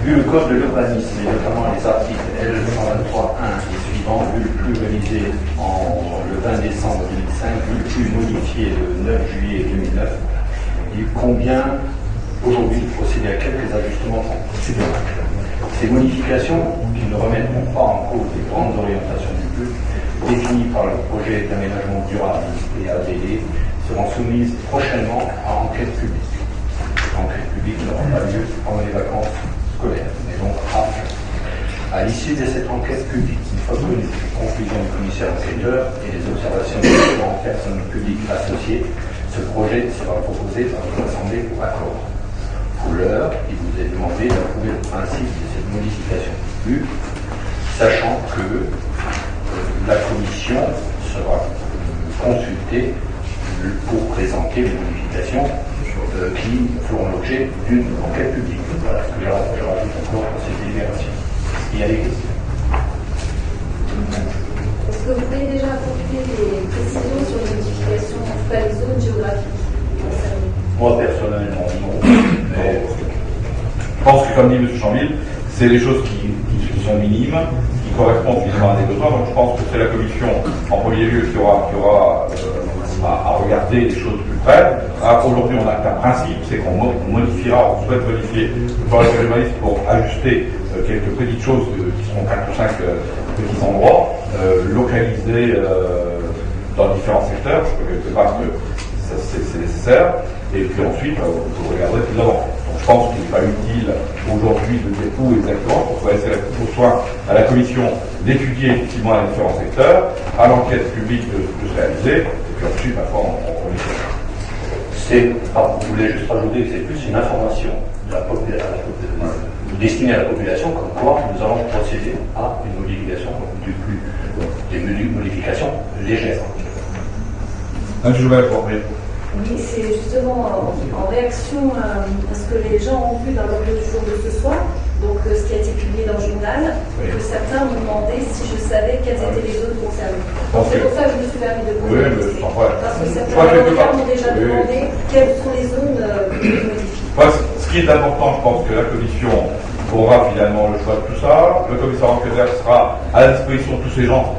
Vu le code de l'urbanisme et notamment les articles L223.1 et suivants, vu le plus réalisé le 20 décembre 2005, vu le plus modifié le 9 juillet 2009, il convient aujourd'hui de procéder à quelques ajustements procéduraux. Ces modifications, qui ne remettront pas en cause les grandes orientations du PLU, définies par le projet d'aménagement durable et ADD, seront soumises prochainement à enquête publique. L'enquête publique n'aura pas lieu pendant les vacances scolaires, mais donc après. À l'issue de cette enquête publique, une fois connues les conclusions du commissaire enquêteur et les observations des différentes personnes publiques associées, ce projet sera proposé par votre Assemblée pour accord. Pour l'heure, il vous est demandé d'approuver le principe de cette modification du PLU, sachant que la commission sera consultée pour présenter les modifications qui feront l'objet d'une enquête publique. Voilà ce que je rajoute encore dans cette délibération. Il y a des questions. Est-ce que vous pouvez déjà apporter des précisions sur les modifications, en tout cas les zones géographiques concernées? Moi, personnellement, non. Mais je pense que, comme dit M. Chamville, c'est des choses qui sont minimes, qui correspondent finalement à des besoins. Donc je pense que c'est la commission, en premier lieu, qui aura à regarder les choses plus près. Aujourd'hui, on a un principe, c'est qu'on modifiera, on souhaite modifier le plan local d'urbanisme pour ajuster quelques petites choses qui seront 4 ou 5 petits endroits, localisés dans différents secteurs, quelque part que c'est nécessaire, et puis ensuite, vous regarderez plus avant. Donc je pense qu'il n'est pas utile aujourd'hui de dire où exactement, pour laisser au soin à la commission d'étudier effectivement les différents secteurs, à l'enquête publique de se réaliser, et puis ensuite, ma foi, on vous voulez juste rajouter que c'est plus une information destinée à la population, comme quoi nous allons procéder à une modification des modifications légères. Oui, c'est justement en réaction à ce que les gens ont vu dans l'ordre du jour de ce soir, donc ce qui a été publié dans le journal, que certains me demandaient si je savais quelles étaient les zones concernées. Donc c'est pour ça que je me suis permis de poser la question. Parce que certains volontaires m'ont déjà demandé quelles sont les zones modifiées. Ce qui est important, je pense que la commission aura finalement le choix de tout ça. Le commissaire enquêteur sera à la disposition de tous ces gens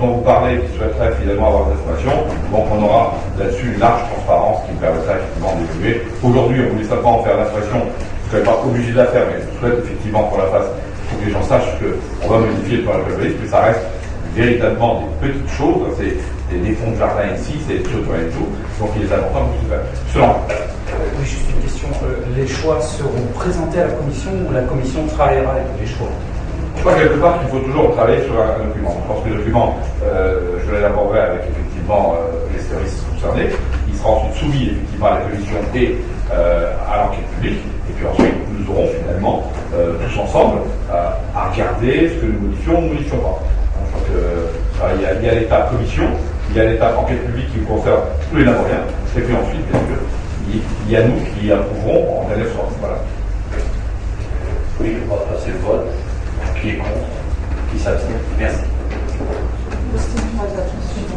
dont vous parlez, qui souhaiteraient finalement avoir des informations. Donc on aura là-dessus une large transparence qui nous permettra effectivement d'évoluer. Aujourd'hui, on voulait simplement faire l'information, vous n'êtes pas obligé de la faire, mais je souhaite effectivement qu'on la fasse pour que les gens sachent qu'on va modifier le plan local d'urbanisme, mais ça reste véritablement des petites choses. C'est des fonds de jardin ici, c'est des choses et tout. Donc il est important que vous fassiez. Oui, juste une question. Les choix seront présentés à la commission ou la commission travaillera avec les choix? Je crois quelque part qu'il faut toujours travailler sur un document. Je pense que le document, je l'élaborerai avec effectivement les services concernés. Il sera ensuite soumis effectivement à la commission et à l'enquête publique. Et puis ensuite, nous aurons finalement tous ensemble à regarder ce que nous modifions ou ne modifions pas. Je crois qu'il y a l'étape commission, il y a l'étape enquête publique qui vous concerne tous les Napoléens. Et puis ensuite, bien sûr, il y a nous qui approuverons en dernière sorte. Voilà. Oui, on va passer le vote. Qui est contre? Qui s'abstient? Merci.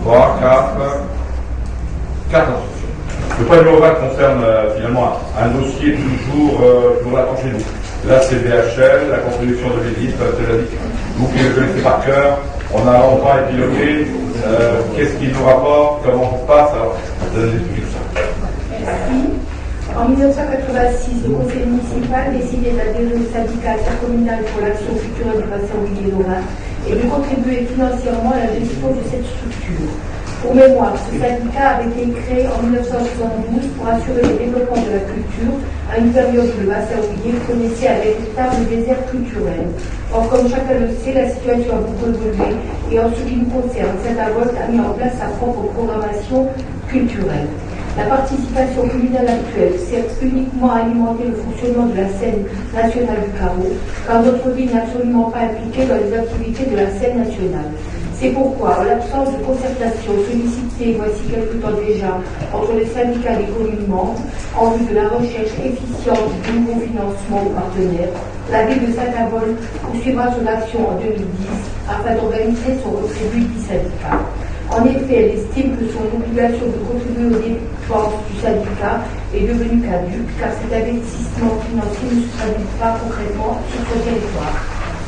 3, 4 instructions. Le point numéro 20 concerne finalement un dossier toujours l'attend chez nous. Là, c'est BHL, la contribution de l'Église, vous qui le connaissez par cœur, on a longtemps épilogué, qu'est-ce qu'il nous rapporte, comment ça se passe, alors je donne tout ça. Merci. En 1986, le conseil municipal décidait d'adhérer au syndicat intercommunal pour l'action culturelle du bassin Villiers-Lorrain et de contribuer financièrement à la gestion de cette structure. Pour mémoire, ce syndicat avait été créé en 1972 pour assurer le développement de la culture à une période où le bassin Villiers connaissait un véritable désert culturel. Or, comme chacun le sait, la situation a beaucoup évolué et en ce qui nous concerne, Saint-Avold a mis en place sa propre programmation culturelle. La participation communale actuelle sert uniquement à alimenter le fonctionnement de la scène nationale du carreau, car notre ville n'est absolument pas impliquée dans les activités de la scène nationale. C'est pourquoi, en l'absence de concertation sollicitée voici quelque temps déjà entre les syndicats des communes membres, en vue de la recherche efficiente de nouveaux financements aux partenaires, la ville de Saint-Avold poursuivra son action en 2010 afin d'organiser son retrait du syndicat. En effet, elle estime que son obligation de contribuer aux dépenses du syndicat est devenue caduque, car cet investissement financier ne se traduit pas concrètement sur son territoire.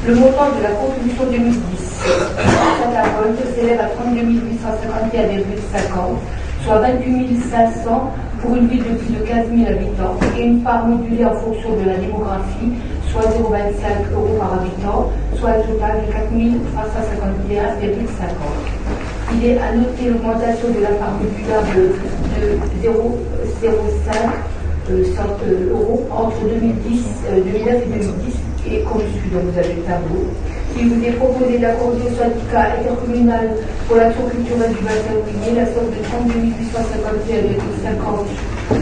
Le montant de la contribution 2010 Saint-Avold s'élève à 32 851,50, soit 28 500 pour une ville de plus de 15 000 habitants, et une part modulée en fonction de la démographie, soit 0,25 € par habitant, soit un total de 4 351,50. Il est à noter l'augmentation de la part modulable de 0,05 € entre 2009 et 2010, et comme suit dans vous avez le tableau. Il vous est proposé d'accorder au syndicat intercommunal pour l'action culturelle du bassin oublié la somme de 32 851,50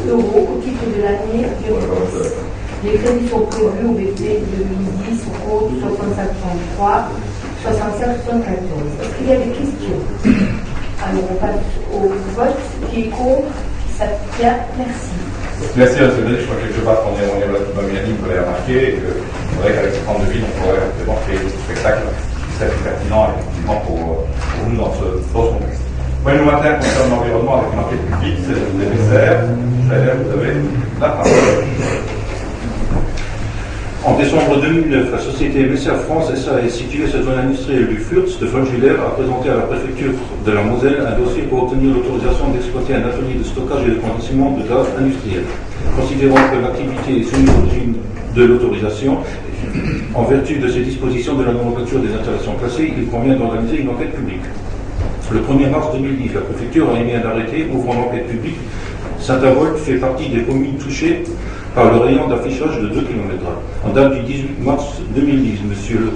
€ au titre de l'année 2010. Les crédits sont prévus au BP 2010 au compte 6533 6574. Est-ce qu'il y a des questions? Alors on passe au vote. Qui est contre? Qui s'abstient? Merci. Merci à je crois que quelque part qu'on est relativement bien dit, vous l'avez remarqué, et que c'est vrai qu'avec ces 32 villes, on pourrait vraiment créer des spectacles qui seraient plus pertinents effectivement pour nous dans ce contexte. Point numéro 21 concerne l'environnement avec une enquête publique, c'est nécessaire. Vous avez la parole. En décembre 2009, la société MSR France SA est située sur la zone industrielle du Furtz de Fongulaire a présenté à la préfecture de la Moselle un dossier pour obtenir l'autorisation d'exploiter un atelier de stockage et de conditionnement de gaz industriel. Considérant que l'activité est soumise au régime de l'autorisation, en vertu de ces dispositions de la nomenclature des installations classées, il convient d'organiser une enquête publique. Le 1er mars 2010, la préfecture a émis un arrêté ouvrant l'enquête publique. Saint-Avold fait partie des communes touchées par le rayon d'affichage de 2 km. En date du 18 mars 2010, Monsieur le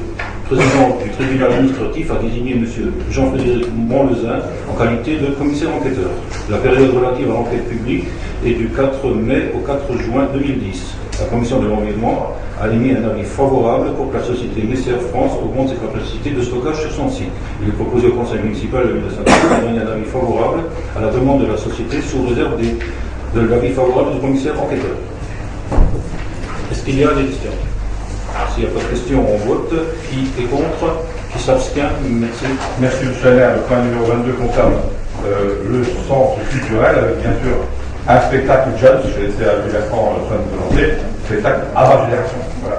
Président du tribunal administratif a désigné M. Jean-Frédéric Montlezin en qualité de commissaire enquêteur. La période relative à l'enquête publique est du 4 mai au 4 juin 2010. La commission de l'environnement a émis un avis favorable pour que la société MSR France augmente ses capacités de stockage sur son site. Il est proposé au conseil municipal de la ville de Saint-Avold de donner un avis favorable à la demande de la société sous réserve de l'avis favorable du commissaire enquêteur. Est-ce qu'il y a des questions? S'il n'y a pas de questions, on vote. Qui est contre? Qui s'abstient? Merci. Merci, M. le maire. Le point numéro 22 concerne le centre culturel, avec bien sûr un spectacle jeune. Je vais laisser à Bertrand le soin de présenter. Spectacle à ma génération. Voilà.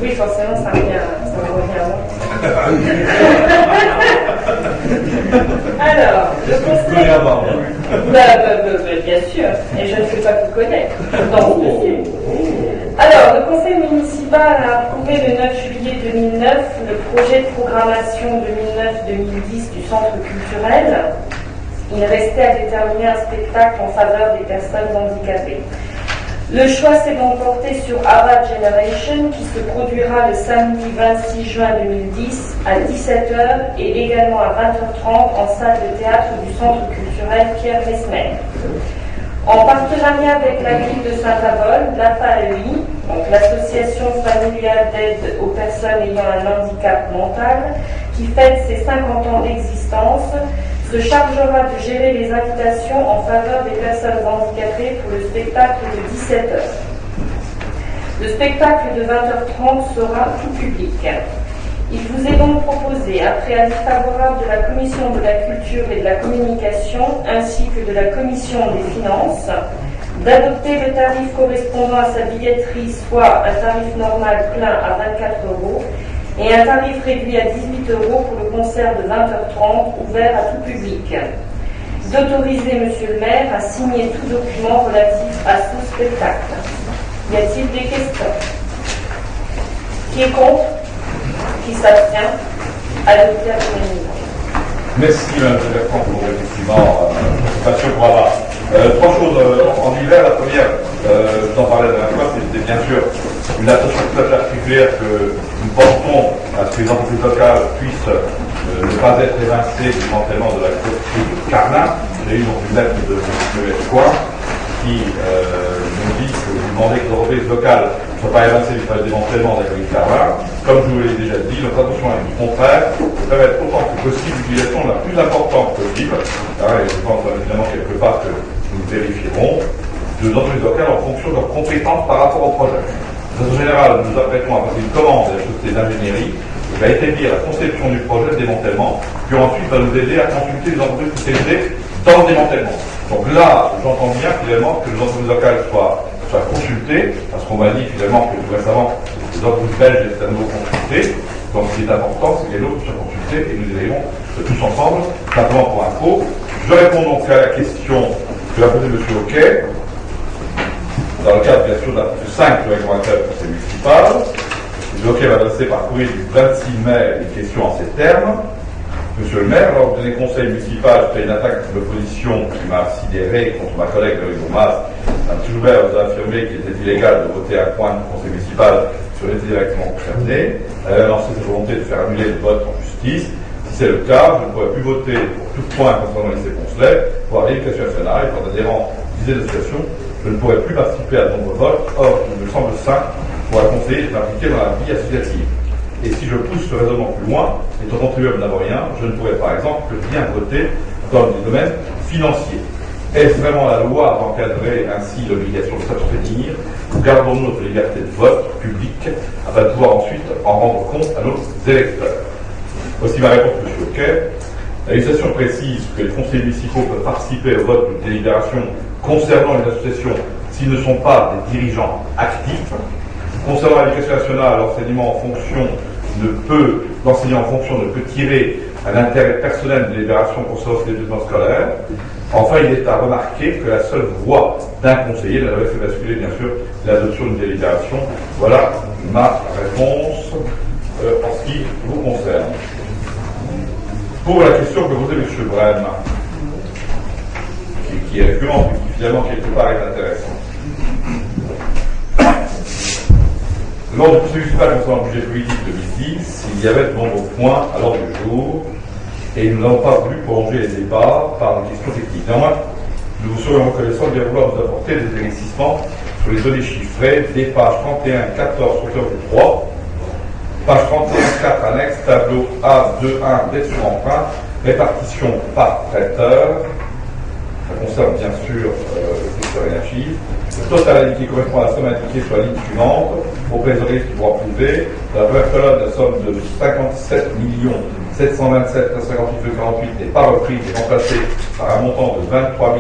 Oui, forcément, ça revient à moi. Alors, le conseil. Bien sûr, et je ne fais pas tout connaître. Alors, le conseil municipal a approuvé le 9 juillet 2009 le projet de programmation 2009-2010 du centre culturel. Il restait à déterminer un spectacle en faveur des personnes handicapées. Le choix s'est donc porté sur Ava Generation qui se produira le samedi 26 juin 2010 à 17h et également à 20h30 en salle de théâtre du centre culturel Pierre Mesmer. En partenariat avec la ville de Saint-Avold, l'AFAEI, donc l'association familiale d'aide aux personnes ayant un handicap mental, qui fête ses 50 ans d'existence, se chargera de gérer les invitations en faveur des personnes handicapées pour le spectacle de 17h. Le spectacle de 20h30 sera tout public. Il vous est donc proposé, après avis favorable de la Commission de la Culture et de la Communication, ainsi que de la Commission des Finances, d'adopter le tarif correspondant à sa billetterie, soit un tarif normal plein à 24 € et un tarif réduit à 18 € pour le concert de 20h30 ouvert à tout public. D'autoriser Monsieur le maire à signer tout document relatif à ce spectacle. Y a-t-il des questions? Qui est contre? Qui s'abstient? Adopté à l'unanimité. Merci Mme Bertrand pour effectivement participation pour avoir. Trois choses en divers. La première, j'en parlais la dernière fois, c'était bien sûr une attention tout à fait particulière que nous portons à ce que les entreprises locales puissent ne pas être évincées du démantèlement de la coopérative de Carlin. J'ai eu donc une lettre de M. Escoir qui nous dit que vous demandez que les entreprises locales ne soient pas évincées du démantèlement de la coopérative Carlin. Comme je vous l'ai déjà dit, notre attention est du contraire de permettre autant que possible l'utilisation la plus importante possible, et je pense évidemment quelque part que nous vérifierons, de entreprises locales en fonction de leurs compétences par rapport au projet. De façon générale, nous nous apprêtons à passer une commande à la société d'ingénierie qui va établir la conception du projet de démantèlement, puis ensuite va nous aider à consulter les entreprises spécialisées dans le démantèlement. Donc là, j'entends bien finalement que les entreprises locales soient consultées, parce qu'on m'a dit finalement que tout récemment, les entreprises belges étaient à nouveau consultées. Donc ce qui est important, c'est que les nôtres soient consultés et nous y arrivons tous ensemble, simplement pour info. Je réponds donc à la question que va poser M. Hoquet, dans le cadre bien sûr de l'article 5 du règlement intérieur du conseil municipal. M. Hoquet va adresser par courrier du 26 mai une question en ces termes. Monsieur le maire, lors du conseil municipal, j'ai fait une attaque d'opposition qui m'a sidéré contre ma collègue Loïc Gomas. M. Joubert vous a affirmé qu'il était illégal de voter un point du conseil municipal sur les directement concernés. Elle a lancé sa volonté de faire annuler le vote en justice. Si c'est le cas, je ne pourrais plus voter pour tout point concernant le lycée Poncelet, voire l'éducation nationale, et quand adhérent disait l'association, je ne pourrais plus participer à de nombreux votes. Or, il me semble sain pour un conseiller d'être impliqué dans la vie associative. Et si je pousse ce raisonnement plus loin, étant contribuable n'avoir rien, je ne pourrais par exemple que bien voter dans les domaines financiers. Est-ce vraiment la loi d'encadrer ainsi l'obligation de s'abstenir ou gardons-nous notre liberté de vote publique afin de pouvoir ensuite en rendre compte à nos électeurs? Voici ma réponse, M. Hoquet. La législation précise que les conseillers municipaux peuvent participer au vote d'une délibération concernant une association s'ils ne sont pas des dirigeants actifs. Concernant l'éducation nationale, l'enseignant en fonction ne peut tirer un intérêt personnel de délibération concernant ses établissements scolaires. Enfin, il est à remarquer que la seule voix d'un conseiller n'avait fait basculer, bien sûr, l'adoption d'une délibération. Voilà ma réponse en ce qui vous concerne. Pour la question que posait M. Brem, qui est récurrente, mais qui finalement quelque part est intéressante. Lors du conseil municipal concernant le budget politique 2010, il y avait de nombreux points à l'ordre du jour, et nous n'avons pas voulu prolonger les débats par des questions techniques. Néanmoins, nous vous serions reconnaissants de bien vouloir nous apporter des éclaircissements sur les données chiffrées des pages 31, 14, 3, page 31, 4 annexe, tableau A2.1 dette sur emprunt, répartition par traiteur. Ça concerne bien sûr le secteur énergie. Le total indiqué correspond à la somme indiquée sur la ligne suivante. Au trésorier qui pourra prouver. Dans la première colonne, la somme de 57 727 358,48 n'est pas reprise et remplacée par un montant de 23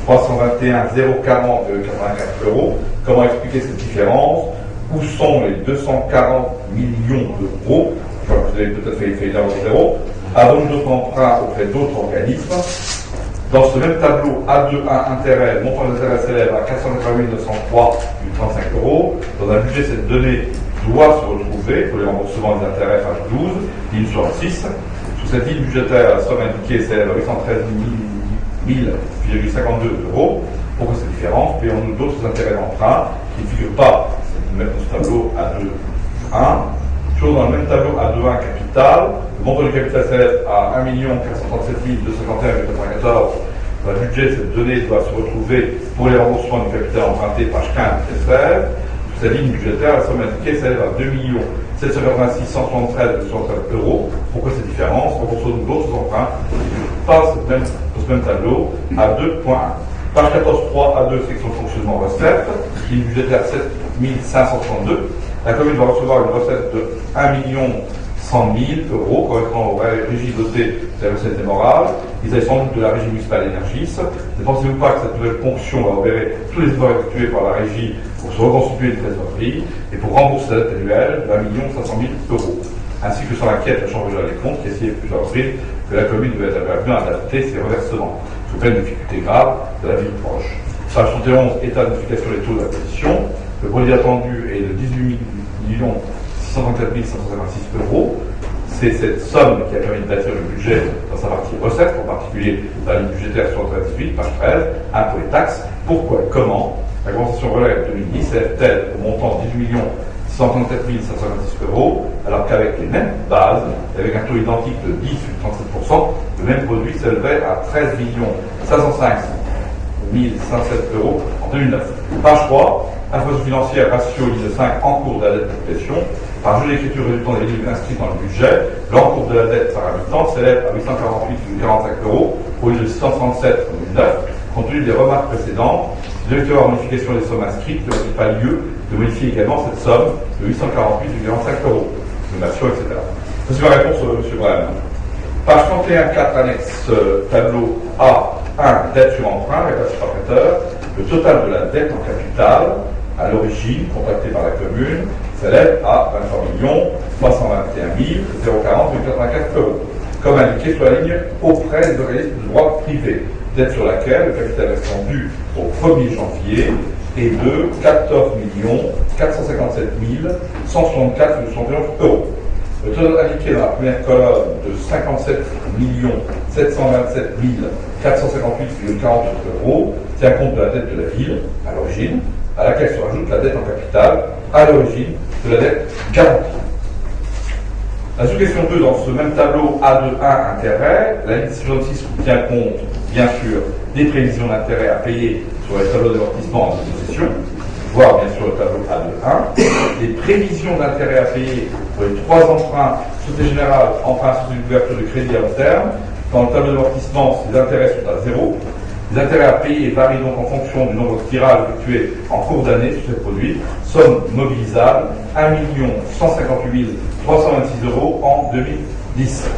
321 040,84 euros. Comment expliquer cette différence? Où sont les 240 millions d'euros? Je vois que vous avez peut-être fait évidemment zéro. Avons-nous d'autres emprunts auprès d'autres organismes? Dans ce même tableau, A2.1 intérêt, le montant des intérêts s'élève à 480 903,35 euros. Dans un budget, cette donnée doit se retrouver pour les remboursements des intérêts, page 12, ligne 66. Sous cette ligne budgétaire, la somme indiquée s'élève à 813 000,52 euros. Pourquoi cette différence? Payons-nous d'autres intérêts d'emprunt qui ne figurent pas dans ce tableau A2.1. Toujours dans le même tableau A2.1 capital, le montant du capital s'élève à 1 437 251,94. Dans le budget, cette donnée doit se retrouver pour les remboursements du capital emprunté, page 15 SR. Sous cette ligne budgétaire, la somme indiquée s'élève à 2 786 173,67 euros. Pourquoi cette différence? Remboursons-nous d'autres emprunts qui ne figurent pas dans ce même tableau A2.1. Page 14.3, A2, section de fonctionnement recettes, ligne budgétaire 7532. La commune va recevoir une recette de 1 100 000 euros, correspondant aux régies dotées de la recette morale. Il s'agit sans doute de la régie municipale d'énergie. Ne pensez-vous pas que cette nouvelle ponction va opérer tous les efforts effectués par la régie pour se reconstituer une trésorerie et pour rembourser la dette annuelle de 1 500 000 euros, ainsi que sur laquelle la Chambre régionale des comptes qui a essayé plusieurs reprises que la commune devait être bien adapter ses reversements, sous peine de difficultés graves de la ville proche. Page 71, état de notification des taux d'imposition. Le produit attendu est de 18 634 556 euros. C'est cette somme qui a permis de bâtir le budget dans sa partie recettes, en particulier dans la ligne budgétaire 18, page 13, impôts et taxes. Pourquoi et comment la compensation relève 2010 s'élève-t-elle au montant de 18 134 556 euros, alors qu'avec les mêmes bases, avec un taux identique de 10,37%, le même produit s'élevait à 13 505 507 euros en 2009. Page 3, information financière, ratio ligne 5 en cours de la dette d'application. par jeu d'écriture résultant des lignes inscrites dans le budget, l'encours de la dette par habitant s'élève à 848,45 € au lieu de 637,9 compte tenu des remarques précédentes. Le directeur en modification des sommes inscrites ne fait pas lieu de modifier également cette somme de 848,45 €. Nomination, etc. Ça, c'est ma réponse, M. Brem. Page 31, 4, annexe tableau A1, dette sur emprunt, répartie par prêteur. Le total de la dette en capital, à l'origine, contractée par la commune, s'élève à 23 321 040,84 €, comme indiqué sur la ligne auprès des organismes de droit privé, dette sur laquelle le capital restant dû au 1er janvier est de 14 457 164,71 €. Le total indiqué dans la première colonne de 57 727 458,40 € tient compte de la dette de la ville, à l'origine, à laquelle se rajoute la dette en capital, à l'origine de la dette garantie. La sous-question 2, dans ce même tableau A2.1 intérêt, la ligne 66 tient compte, bien sûr, des prévisions d'intérêt à payer sur les tableaux d'amortissement en possession, voire bien sûr le tableau A2.1, les prévisions d'intérêt à payer pour les 3 emprunts, Société Générale, emprunts sous une couverture de crédit à long terme. Dans le tableau d'amortissement, les intérêts sont à 0. Les intérêts à payer varient donc en fonction du nombre de tirages effectués en cours d'année sur ces produits. Somme mobilisable 1 158 326 € en 2010.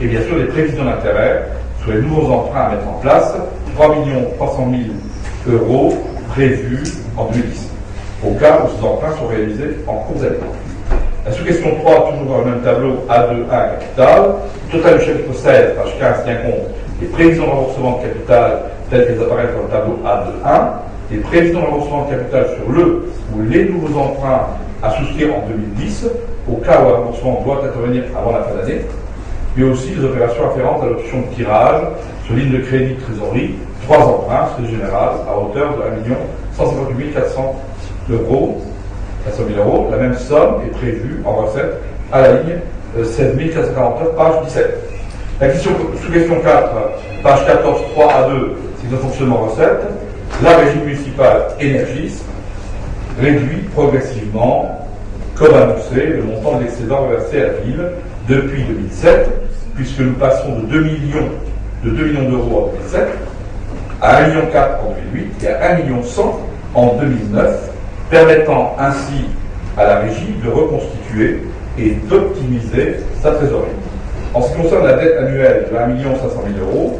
Et bien sûr, les prévisions d'intérêt sur les nouveaux emprunts à mettre en place, 3 300 000 € prévus en 2010, au cas où ces emprunts sont réalisés en cours d'année. La sous-question 3, toujours dans le même tableau, A2.1 capital. Le total du chapitre 16, page 15, tient compte des prévisions de remboursement de capital telles qu'elles apparaissent dans le tableau A2.1, des prévisions de remboursement de capital sur le ou les nouveaux emprunts à souscrire en 2010, au cas où un remboursement doit intervenir avant la fin d'année, mais aussi des opérations afférentes à l'option de tirage sur ligne de crédit trésorerie, 3 emprunts, Société Générale, à hauteur de 1 158 400 €. 400 000 €. La même somme est prévue en recette à la ligne 16 449, page 17. La sous-question 4, page 14, 3 à 2, c'est de fonctionnement recette. La régie municipale Énergis réduit progressivement, comme annoncé, le montant de l'excédent reversé à la ville depuis 2007, puisque nous passons de 2 millions d'euros en 2007 à 1,4 million en 2008 et à 1,1 million en 2009, permettant ainsi à la régie de reconstituer et d'optimiser sa trésorerie. En ce qui concerne la dette annuelle de 1 500 000 €,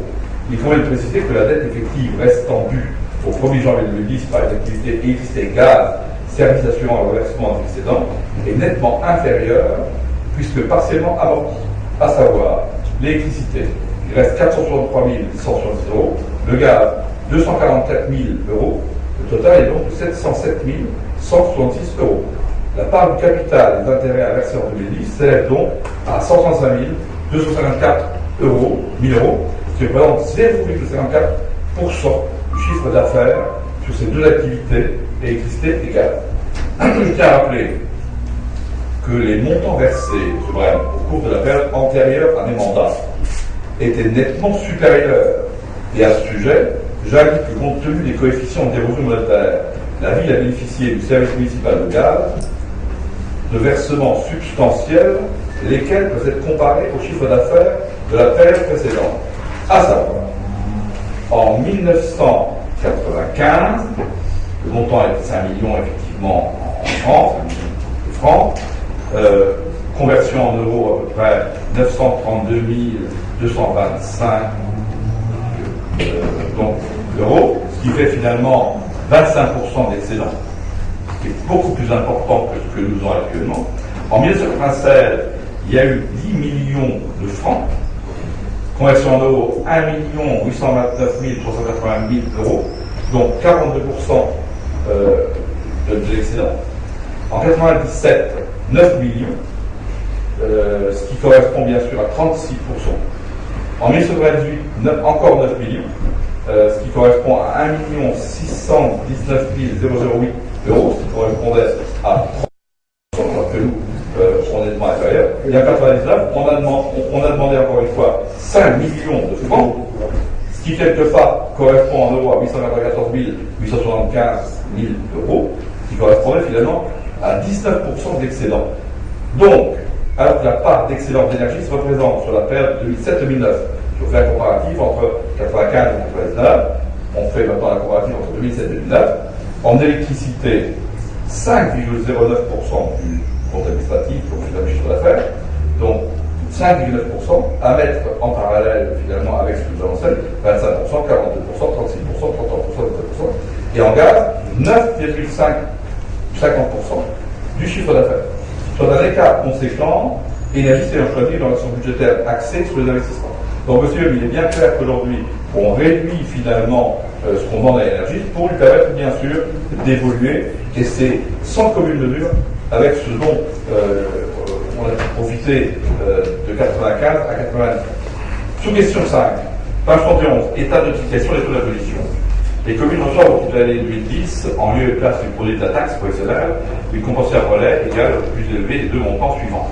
il convient de préciser que la dette effective restant due au 1er janvier 2010 par les activités électricité, gaz, services assurant le reversement des excédents est nettement inférieure, puisque partiellement amortie, à savoir l'électricité, il reste 463 170 €, le gaz 244 000 €, le total est donc de 707 166 €. La part du capital des intérêts à verser en 2010 s'élève donc à 135 254 €, ce qui représente 0,54% du chiffre d'affaires sur ces deux activités, électricité et gaz. Je tiens à rappeler que les montants versés, M. Brem, au cours de la période antérieure à mes mandats étaient nettement supérieurs. Et à ce sujet, j'indique que compte tenu des coefficients d'érosion monétaire, la ville a bénéficié du service municipal de gaz de versements substantiels, lesquels peuvent être comparés au chiffre d'affaires de la période précédente. À savoir, en 1995, le montant était 5 millions effectivement en francs, 5 millions de francs, conversion en euros à peu près 932 225 euros, ce qui fait finalement 25% d'excédent, ce qui est beaucoup plus important que ce que nous avons actuellement. En 1996, il y a eu 10 millions de francs, conversion en euros 1 829 380 000 €, donc 42% de l'excédent. En 1997, 9 millions, ce qui correspond bien sûr à 36%. En 1998, encore 9 millions, ce qui correspond à 1 619 008 €, ce qui correspondait à 30%, alors que nous, on est nettement inférieur. Et en 1999, on a demandé encore une fois 5 millions de francs, ce qui quelque part correspond en euros à 894 875 000 €, qui correspondait finalement à 19% d'excédent. Donc, alors que la part d'excédent d'énergie se représente sur la période 2007-2009, je fais un comparatif entre 95 et 99, on fait maintenant un comparatif entre 2007 et 2009, en électricité, 5,09% du compte administratif, donc du chiffre d'affaires, donc 5,9% à mettre en parallèle finalement avec ce que nous avons fait, 25%, 42%, 36%, 33%, 27%, et en gaz, 9,50% du chiffre d'affaires. Soit un écart conséquent, énergie ayant choisi une relation budgétaire axée sur les investissements. Donc monsieur, il est bien clair qu'aujourd'hui, on réduit finalement ce qu'on vend à l'énergie pour lui permettre bien sûr d'évoluer, et c'est sans commune mesure avec ce dont on a profité de 95 à 90. Sous question 5, page 71, état de notification des taux d'imposition. Les communes reçoivent au titre de l'année 2010, en lieu et place du produit de la taxe professionnelle, une compensation à relais égale au plus élevé des deux montants suivants.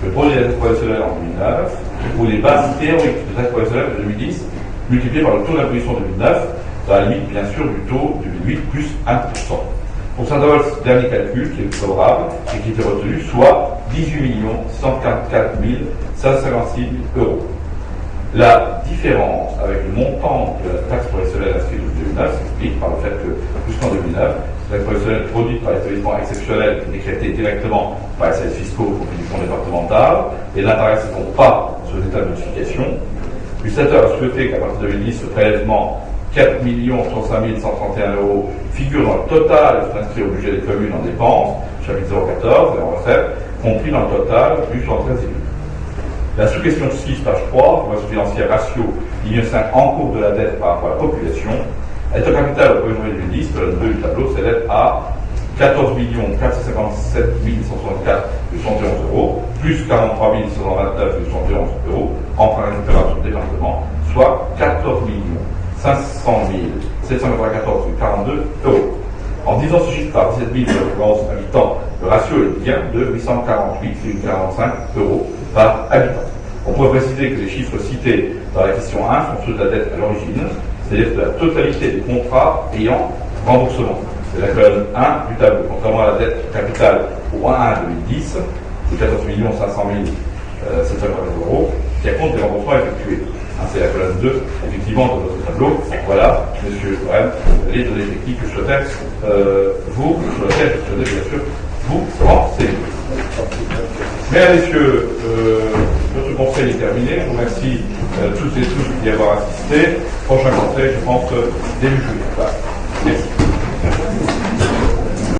Le produit de la taxe professionnelle en 2009, ou les bases théoriques de la taxe professionnelle de 2010, multiplié par le taux d'imposition 2009, dans la limite bien sûr du taux 2008 plus 1%. Pour Saint-Avold, ce dernier calcul qui est favorable et qui était retenu, soit 18 144 556 euros. La différence avec le montant de la taxe professionnelle inscrite en 2009 s'explique par le fait que, jusqu'en 2009, la taxe professionnelle produite par l'établissement exceptionnel décrétée directement par les services fiscaux au du fonds départemental et n'apparaissait donc pas sur l'état de notification. L'utilisateur a souhaité qu'à partir de 2010, ce prélèvement 4 105 131 euros figure dans le total inscrit au budget des communes en dépenses, chapitre 014 et en recettes, compris dans le total du 73 élus. La sous-question 6, page 3, relation financière ratio, ligne 5, en cours de la dette par rapport à la population. L'état capital au 1er janvier 2010, colonne 2 du tableau, s'élève à 14 457 164,71 euros, plus 43 129,71 euros, emprunt récupération du département, soit 14 500 794,42 euros. En disant ce chiffre par 17 000 habitants, le ratio est bien de 848,45 euros par habitant. On pourrait préciser que les chiffres cités dans la question 1 sont ceux de la dette à l'origine, c'est-à-dire de la totalité des contrats ayant remboursement. C'est la colonne 1 du tableau, contrairement à la dette capitale au 1-1 2010, de 14 500 740 euros, qui compte des remboursements effectués. C'est la colonne 2, effectivement, de notre tableau. Voilà, monsieur Cohen, les données techniques que je souhaitais sur lesquelles je souhaitais bien sûr vous renseigner. Mesdames et messieurs, notre conseil est terminé. Je vous remercie toutes et tous d'y avoir assisté. Prochain conseil, je pense, début juillet.